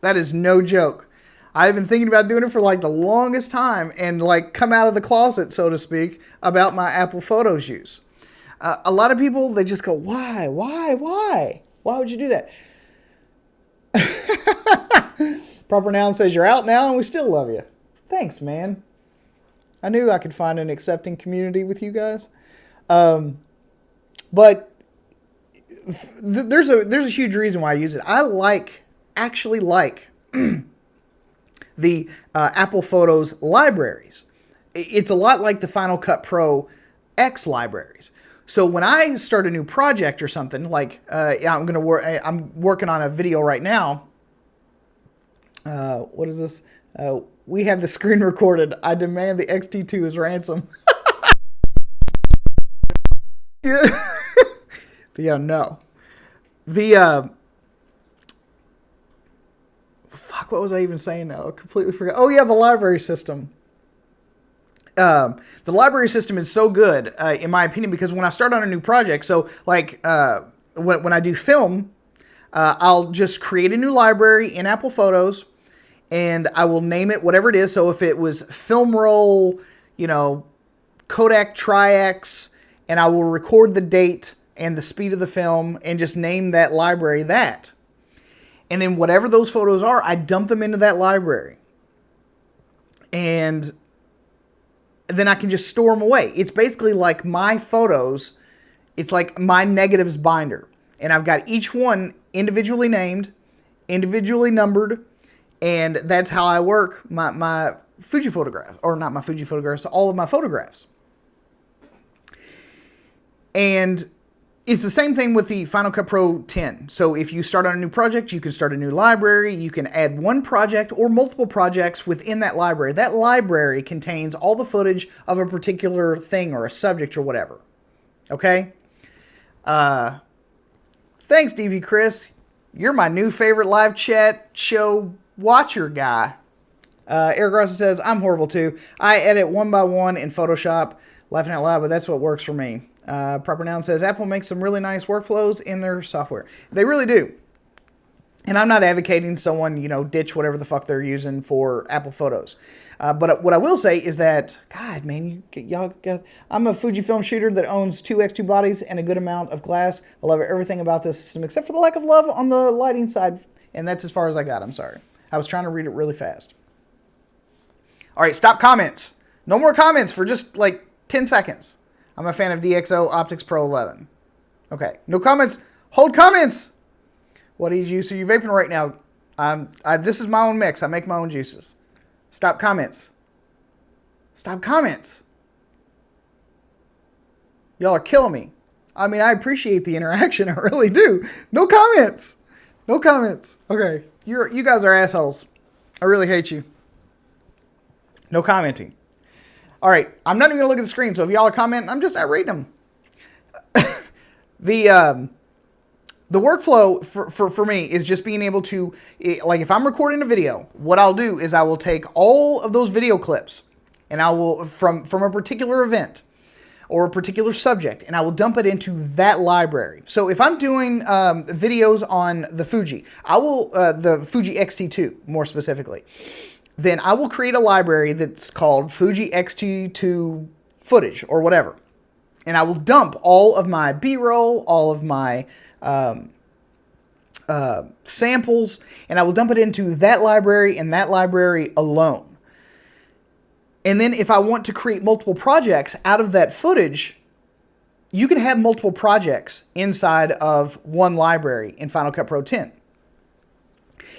That is no joke. I've been thinking about doing it for like the longest time and like come out of the closet, so to speak, about my Apple Photos use. A lot of people, they just go, why? Why would you do that? Proper Noun says, you're out now and we still love you. Thanks, man. I knew I could find an accepting community with you guys. But there's a huge reason why I use it. I actually like the Apple Photos libraries. It's a lot like the Final Cut Pro X libraries. So when I start a new project or something, like I'm working on a video right now. What is this? We have the screen recorded. I demand the X-T2 is ransom. Yeah, no. Fuck, what was I even saying now? I completely forgot. Oh, yeah, the library system. The library system is so good, in my opinion, because when I start on a new project, so like when I do film, I'll just create a new library in Apple Photos, and I will name it whatever it is. So if it was film roll, you know, Kodak Tri-X, and I will record the date and the speed of the film and just name that library that. And then whatever those photos are, I dump them into that library. And then I can just store them away. It's basically like my photos. It's like my negatives binder. And I've got each one individually named, individually numbered, and that's how I work my Fuji photographs. Or not my Fuji photographs, all of my photographs. And it's the same thing with the Final Cut Pro 10. So if you start on a new project, you can start a new library. You can add one project or multiple projects within that library. That library contains all the footage of a particular thing or a subject or whatever. Okay? Thanks, DV Chris. You're my new favorite live chat show watcher guy. Eric Ross says, I'm horrible too. I edit one by one in Photoshop. Laughing out loud, but that's what works for me. Proper Noun says, Apple makes some really nice workflows in their software. They really do. And I'm not advocating someone, you know, ditch whatever the fuck they're using for Apple Photos. But what I will say is that, God, man, I'm a Fujifilm shooter that owns 2 X2 bodies and a good amount of glass. I love everything about this system except for the lack of love on the lighting side. And that's as far as I got. I'm sorry. I was trying to read it really fast. All right, stop comments. No more comments for just like 10 seconds. I'm a fan of DxO Optics Pro 11. Okay, no comments. Hold comments. What juice are you vaping right now? This is my own mix. I make my own juices. Stop comments. Stop comments. Y'all are killing me. I mean, I appreciate the interaction. I really do. No comments. No comments. Okay. You guys are assholes. I really hate you. No commenting. All right. I'm not even going to look at the screen. So if y'all are commenting, I'm just not reading them. The workflow for me is just being able to, like if I'm recording a video, what I'll do is I will take all of those video clips and I will, from a particular event or a particular subject, and I will dump it into that library. So if I'm doing videos on the Fuji, the Fuji X-T2 more specifically, then I will create a library that's called Fuji X-T2 footage or whatever. And I will dump all of my B-roll, all of my samples, and I will dump it into that library and that library alone. And then if I want to create multiple projects out of that footage, you can have multiple projects inside of one library in Final Cut Pro 10.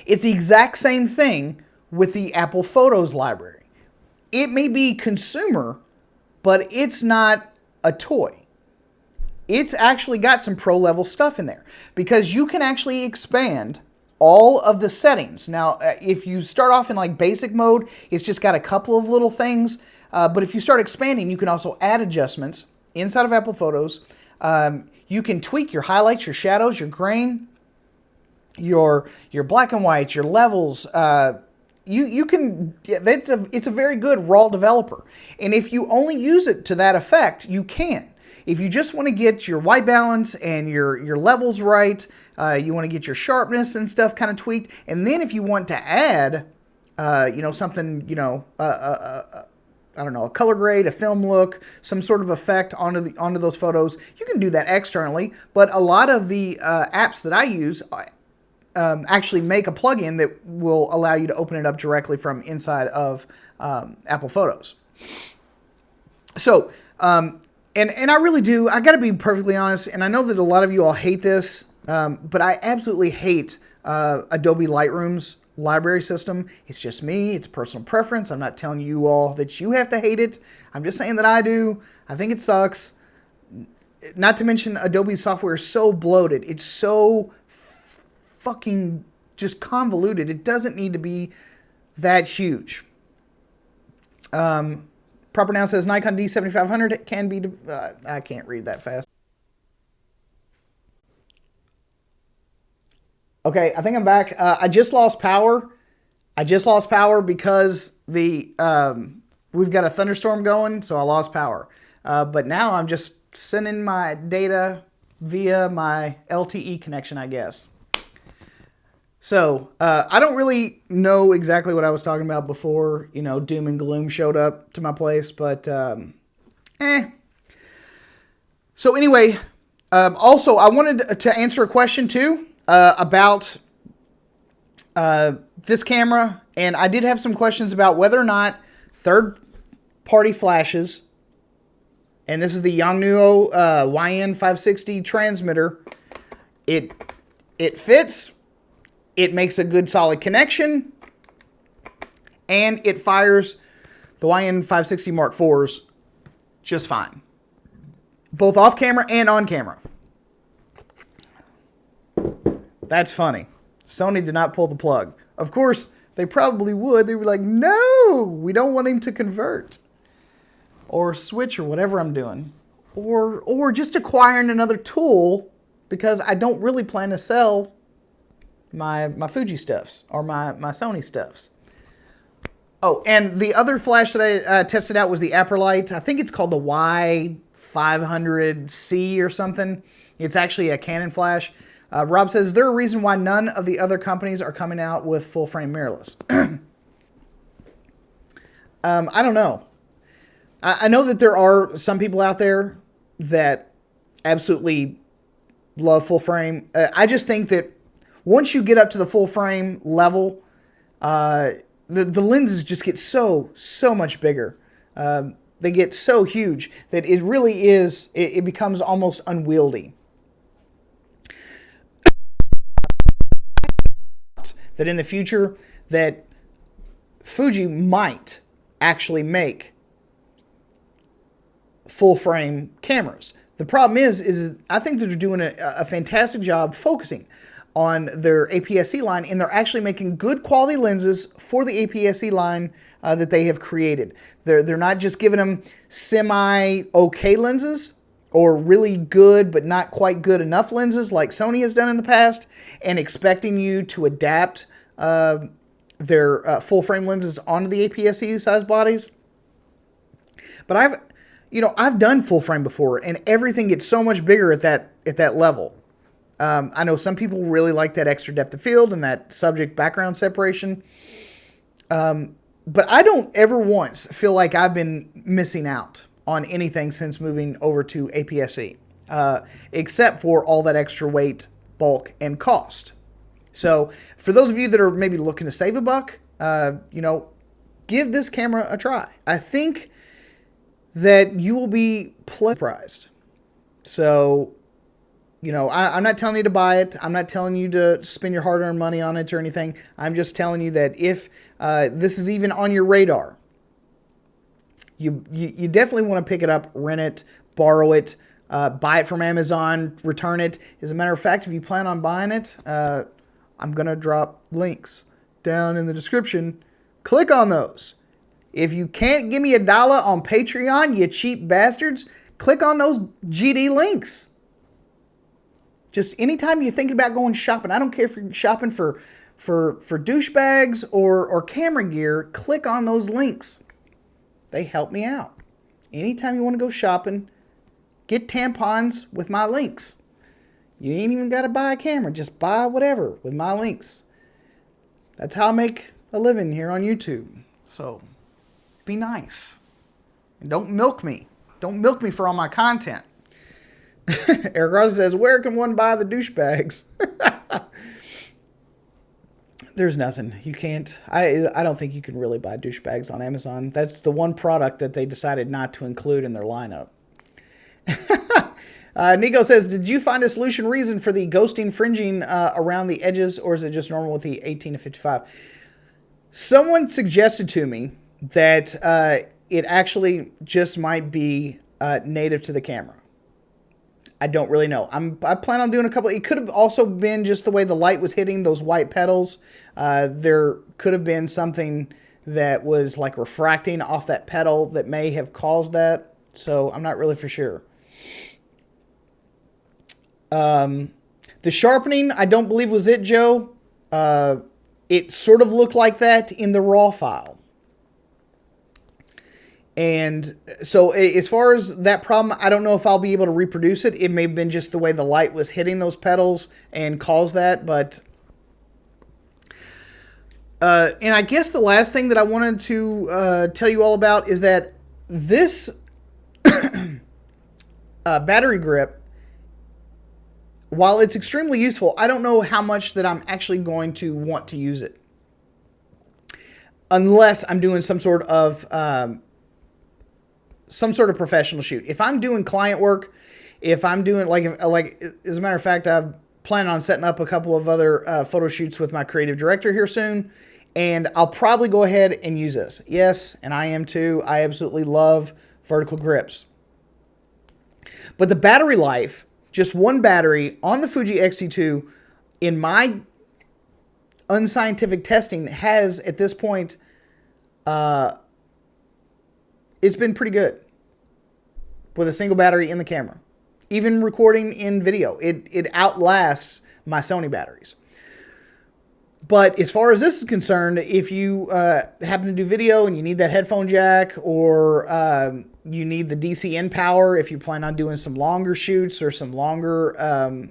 It's the exact same thing with the Apple Photos library. It may be consumer, but it's not a toy. It's actually got some pro level stuff in there because you can actually expand all of the settings. Now, if you start off in like basic mode, it's just got a couple of little things. But if you start expanding, you can also add adjustments inside of Apple Photos. You can tweak your highlights, your shadows, your grain, your black and white, your levels. You can, it's a very good raw developer. And if you only use it to that effect, you can. If you just want to get your white balance and your levels right, you want to get your sharpness and stuff kind of tweaked, and then if you want to add, something, I don't know, a color grade, a film look, some sort of effect onto those photos, you can do that externally. But a lot of the apps that I use actually make a plugin that will allow you to open it up directly from inside of Apple Photos. So, and I really do, I got to be perfectly honest, and I know that a lot of you all hate this, but I absolutely hate Adobe Lightroom's library system. It's just me. It's personal preference. I'm not telling you all that you have to hate it. I'm just saying that I do. I think it sucks. Not to mention Adobe's software is so bloated. It's so fucking just convoluted. It doesn't need to be that huge. Proper Noun says Nikon D7500 can be, I can't read that fast. Okay, I think I'm back. I just lost power. I just lost power because we've got a thunderstorm going, so I lost power. But now I'm just sending my data via my LTE connection, I guess. So, I don't really know exactly what I was talking about before, doom and gloom showed up to my place, but, So anyway, also I wanted to answer a question too, about, this camera, and I did have some questions about whether or not third-party flashes, and this is the Yongnuo, YN560 transmitter, it fits. It makes a good solid connection, and it fires the YN560 Mark IVs just fine, both off camera and on camera. That's funny. Sony did not pull the plug. Of course, they probably would. They were like, no, we don't want him to convert or switch or whatever I'm doing, or just acquiring another tool, because I don't really plan to sell my Fuji stuffs or my Sony stuffs. Oh, and the other flash that I tested out was the Aperlite. I think it's called the Y500C or something. It's actually a Canon flash. Rob says, is there a reason why none of the other companies are coming out with full frame mirrorless? I don't know. I know that there are some people out there that absolutely love full frame. I just think that once you get up to the full frame level, the lenses just get so much bigger. They get so huge that it really is, it becomes almost unwieldy. That in the future, that Fuji might actually make full frame cameras. The problem is I think that they're doing a fantastic job focusing on their APS-C line, and they're actually making good quality lenses for the APS-C line that they have created. They're not just giving them semi-okay lenses or really good but not quite good enough lenses like Sony has done in the past, and expecting you to adapt their full-frame lenses onto the APS-C size bodies. But I've done full-frame before, and everything gets so much bigger at that level. I know some people really like that extra depth of field and that subject background separation. But I don't ever once feel like I've been missing out on anything since moving over to APS-C, except for all that extra weight, bulk, and cost. So for those of you that are maybe looking to save a buck, give this camera a try. I think that you will be surprised. So, I'm not telling you to buy it. I'm not telling you to spend your hard-earned money on it or anything. I'm just telling you that if this is even on your radar, you definitely want to pick it up, rent it, borrow it, buy it from Amazon, return it. As a matter of fact, if you plan on buying it, I'm going to drop links down in the description. Click on those. If you can't give me $1 on Patreon, you cheap bastards, click on those GD links. Just anytime you're thinking about going shopping, I don't care if you're shopping for douchebags or camera gear, click on those links. They help me out. Anytime you want to go shopping, get tampons with my links. You ain't even got to buy a camera. Just buy whatever with my links. That's how I make a living here on YouTube. So, be nice. And don't milk me. Don't milk me for all my content. Eric Ross says, where can one buy the douchebags? There's nothing. You can't. I don't think you can really buy douchebags on Amazon. That's the one product that they decided not to include in their lineup. Nico says, did you find a solution reason for the ghosting fringing around the edges, or is it just normal with the 18 to 55? Someone suggested to me that it actually just might be native to the camera. I don't really know. I plan on doing a couple. It could have also been just the way the light was hitting those white petals. There could have been something that was like refracting off that petal that may have caused that. So I'm not really for sure. The sharpening, I don't believe was it, Joe. It sort of looked like that in the raw file. And so as far as that problem, I don't know if I'll be able to reproduce it. It may have been just the way the light was hitting those petals and caused that. But and I guess the last thing that I wanted to tell you all about is that this battery grip, while it's extremely useful, I don't know how much that I'm actually going to want to use it. Unless I'm doing some sort of professional shoot. If I'm doing client work, if I'm doing like as a matter of fact, I plan on setting up a couple of other photo shoots with my creative director here soon, and I'll probably go ahead and use this. Yes, and I am too. I absolutely love vertical grips. But the battery life, just one battery on the Fuji X-T2, in my unscientific testing, has at this point it's been pretty good with a single battery in the camera. Even recording in video, it outlasts my Sony batteries. But as far as this is concerned, if you happen to do video and you need that headphone jack, or you need the DC in power if you plan on doing some longer shoots or some longer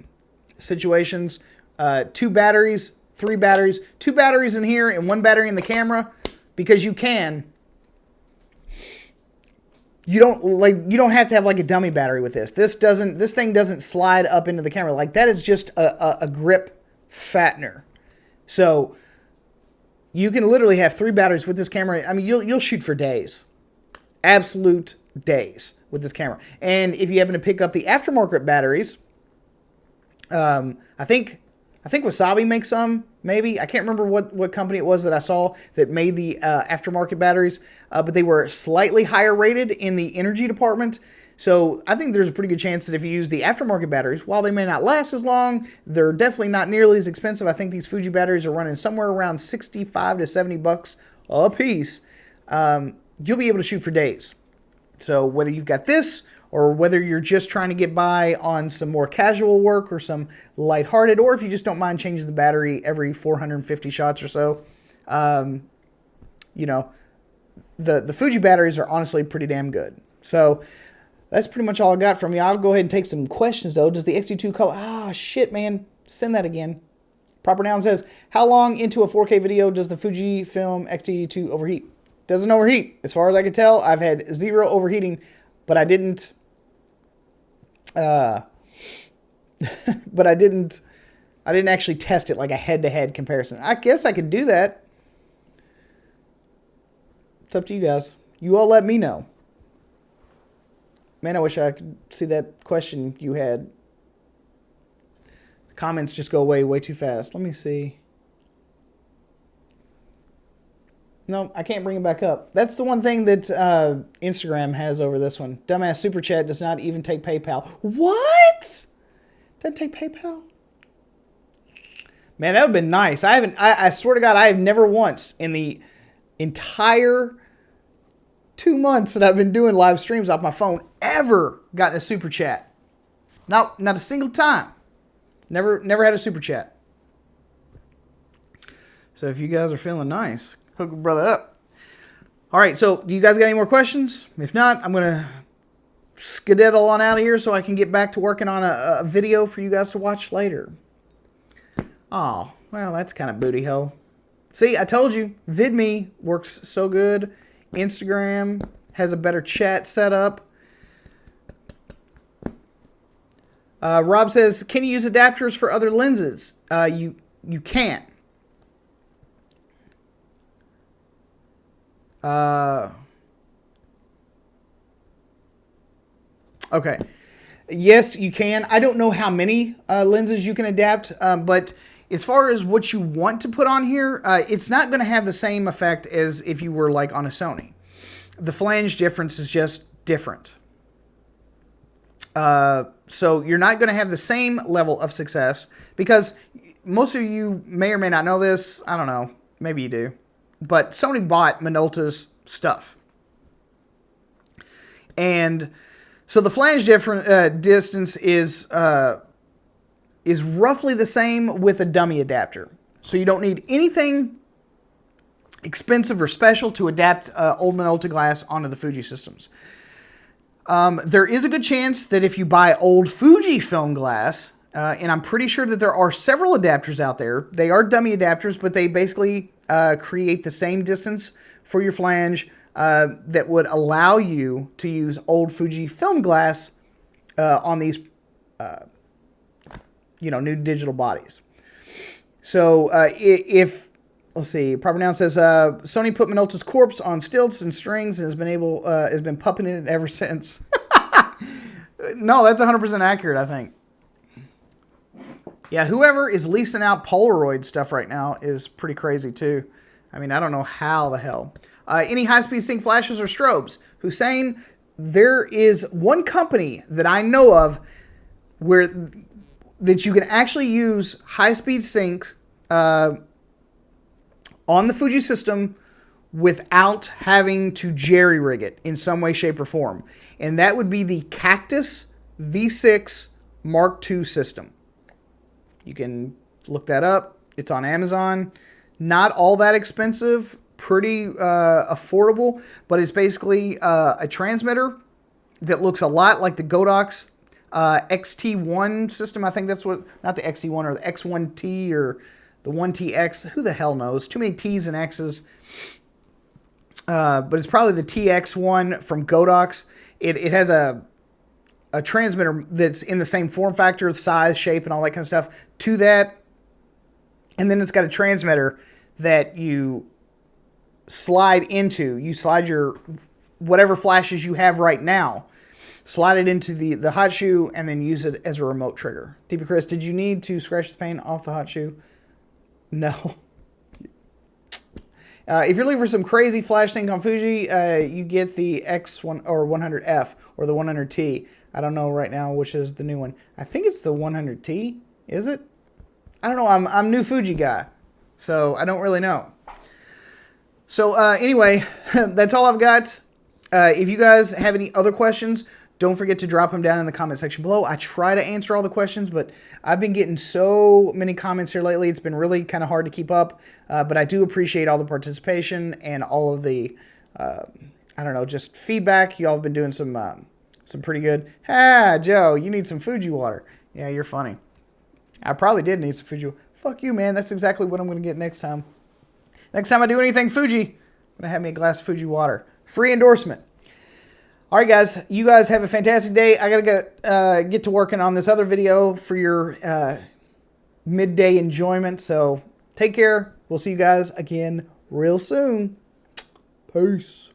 situations, 2 batteries, 3 batteries, 2 batteries in here and 1 battery in the camera, because you can. You don't have to have like a dummy battery with this. This thing doesn't slide up into the camera. Like, that is just a grip fattener. So you can literally have 3 batteries with this camera. I mean, you'll shoot for days. Absolute days with this camera. And if you happen to pick up the aftermarket batteries, I think Wasabi makes some, maybe. I can't remember what company it was that I saw that made the aftermarket batteries, but they were slightly higher rated in the energy department. So I think there's a pretty good chance that if you use the aftermarket batteries, while they may not last as long, they're definitely not nearly as expensive. I think these Fuji batteries are running somewhere around 65 to 70 bucks a piece. You'll be able to shoot for days. So whether you've got this or whether you're just trying to get by on some more casual work or some lighthearted, or if you just don't mind changing the battery every 450 shots or so, you know, the Fuji batteries are honestly pretty damn good. So that's pretty much all I got from you. I'll go ahead and take some questions, though. Does the X-T2 color... Ah, shit, man. Send that again. Proper Noun says, how long into a 4K video does the Fujifilm X-T2 overheat? Doesn't overheat. As far as I can tell, I've had 0 overheating, but I didn't... but I didn't actually test it like a head-to-head comparison. I guess I could do that. It's up to you guys. You all let me know. Man, I wish I could see that question you had. The comments just go away way too fast. Let me see. No, I can't bring it back up. That's the one thing that Instagram has over this one. Dumbass Super Chat does not even take PayPal. What? Doesn't take PayPal? Man, that would have been nice. I swear to God, I have never once in the entire 2 months that I've been doing live streams off my phone ever gotten a super chat. Not a single time. Never had a super chat. So if you guys are feeling nice, hook a brother up. All right, so do you guys got any more questions? If not, I'm going to skedaddle on out of here so I can get back to working on a video for you guys to watch later. Oh, well, that's kind of booty hole. See, I told you, VidMe works so good. Instagram has a better chat setup. Rob says, can you use adapters for other lenses? You can't. Okay. Yes, you can. I don't know how many lenses you can adapt, but as far as what you want to put on here, it's not going to have the same effect as if you were like on a Sony. The flange difference is just different. So you're not going to have the same level of success because most of you may or may not know this. I don't know. Maybe you do. But Sony bought Minolta's stuff. And so the flange distance is roughly the same with a dummy adapter. So you don't need anything expensive or special to adapt old Minolta glass onto the Fuji systems. There is a good chance that if you buy old Fuji film glass, and I'm pretty sure that there are several adapters out there, they are dummy adapters, but they basically create the same distance for your flange that would allow you to use old Fuji film glass on these new digital bodies. So if, let's see, Proper Noun says, Sony put Minolta's corpse on stilts and strings and has been pupping it ever since. No, that's 100% accurate, I think. Yeah, whoever is leasing out Polaroid stuff right now is pretty crazy too. I mean, I don't know how the hell. Any high-speed sync flashes or strobes? Hussein, there is one company that I know of that you can actually use high-speed syncs on the Fuji system without having to jerry-rig it in some way, shape, or form. And that would be the Cactus V6 Mark II system. You can look that up. It's on Amazon. Not all that expensive. Pretty affordable. But it's basically a transmitter that looks a lot like the Godox X-T1 system. I think that's what... Not the X-T1 or the X1T or the 1TX. Who the hell knows? Too many T's and X's. But it's probably the TX1 from Godox. It has a transmitter that's in the same form factor, size, shape, and all that kind of stuff to that. And then it's got a transmitter that you slide into. You slide your whatever flashes you have right now, slide it into the hot shoe, and then use it as a remote trigger. DP Chris, did you need to scratch the paint off the hot shoe? No. If you're looking for some crazy flash sync on Fuji, you get the X1 or 100F or the 100T. I don't know right now which is the new one. I think it's the 100T. Is it? I don't know. I'm new Fuji guy, so I don't really know. So anyway, that's all I've got. If you guys have any other questions, don't forget to drop them down in the comment section below. I try to answer all the questions, but I've been getting so many comments here lately. It's been really kind of hard to keep up, but I do appreciate all the participation and all of the, I don't know, just feedback. Y'all have been doing some pretty good. Ah, Joe, you need some Fuji water. Yeah, you're funny. I probably did need some Fuji. Fuck you, man. That's exactly what I'm going to get next time. Next time I do anything Fuji, I'm going to have me a glass of Fuji water. Free endorsement. All right, guys. You guys have a fantastic day. I got to get to working on this other video for your midday enjoyment. So take care. We'll see you guys again real soon. Peace.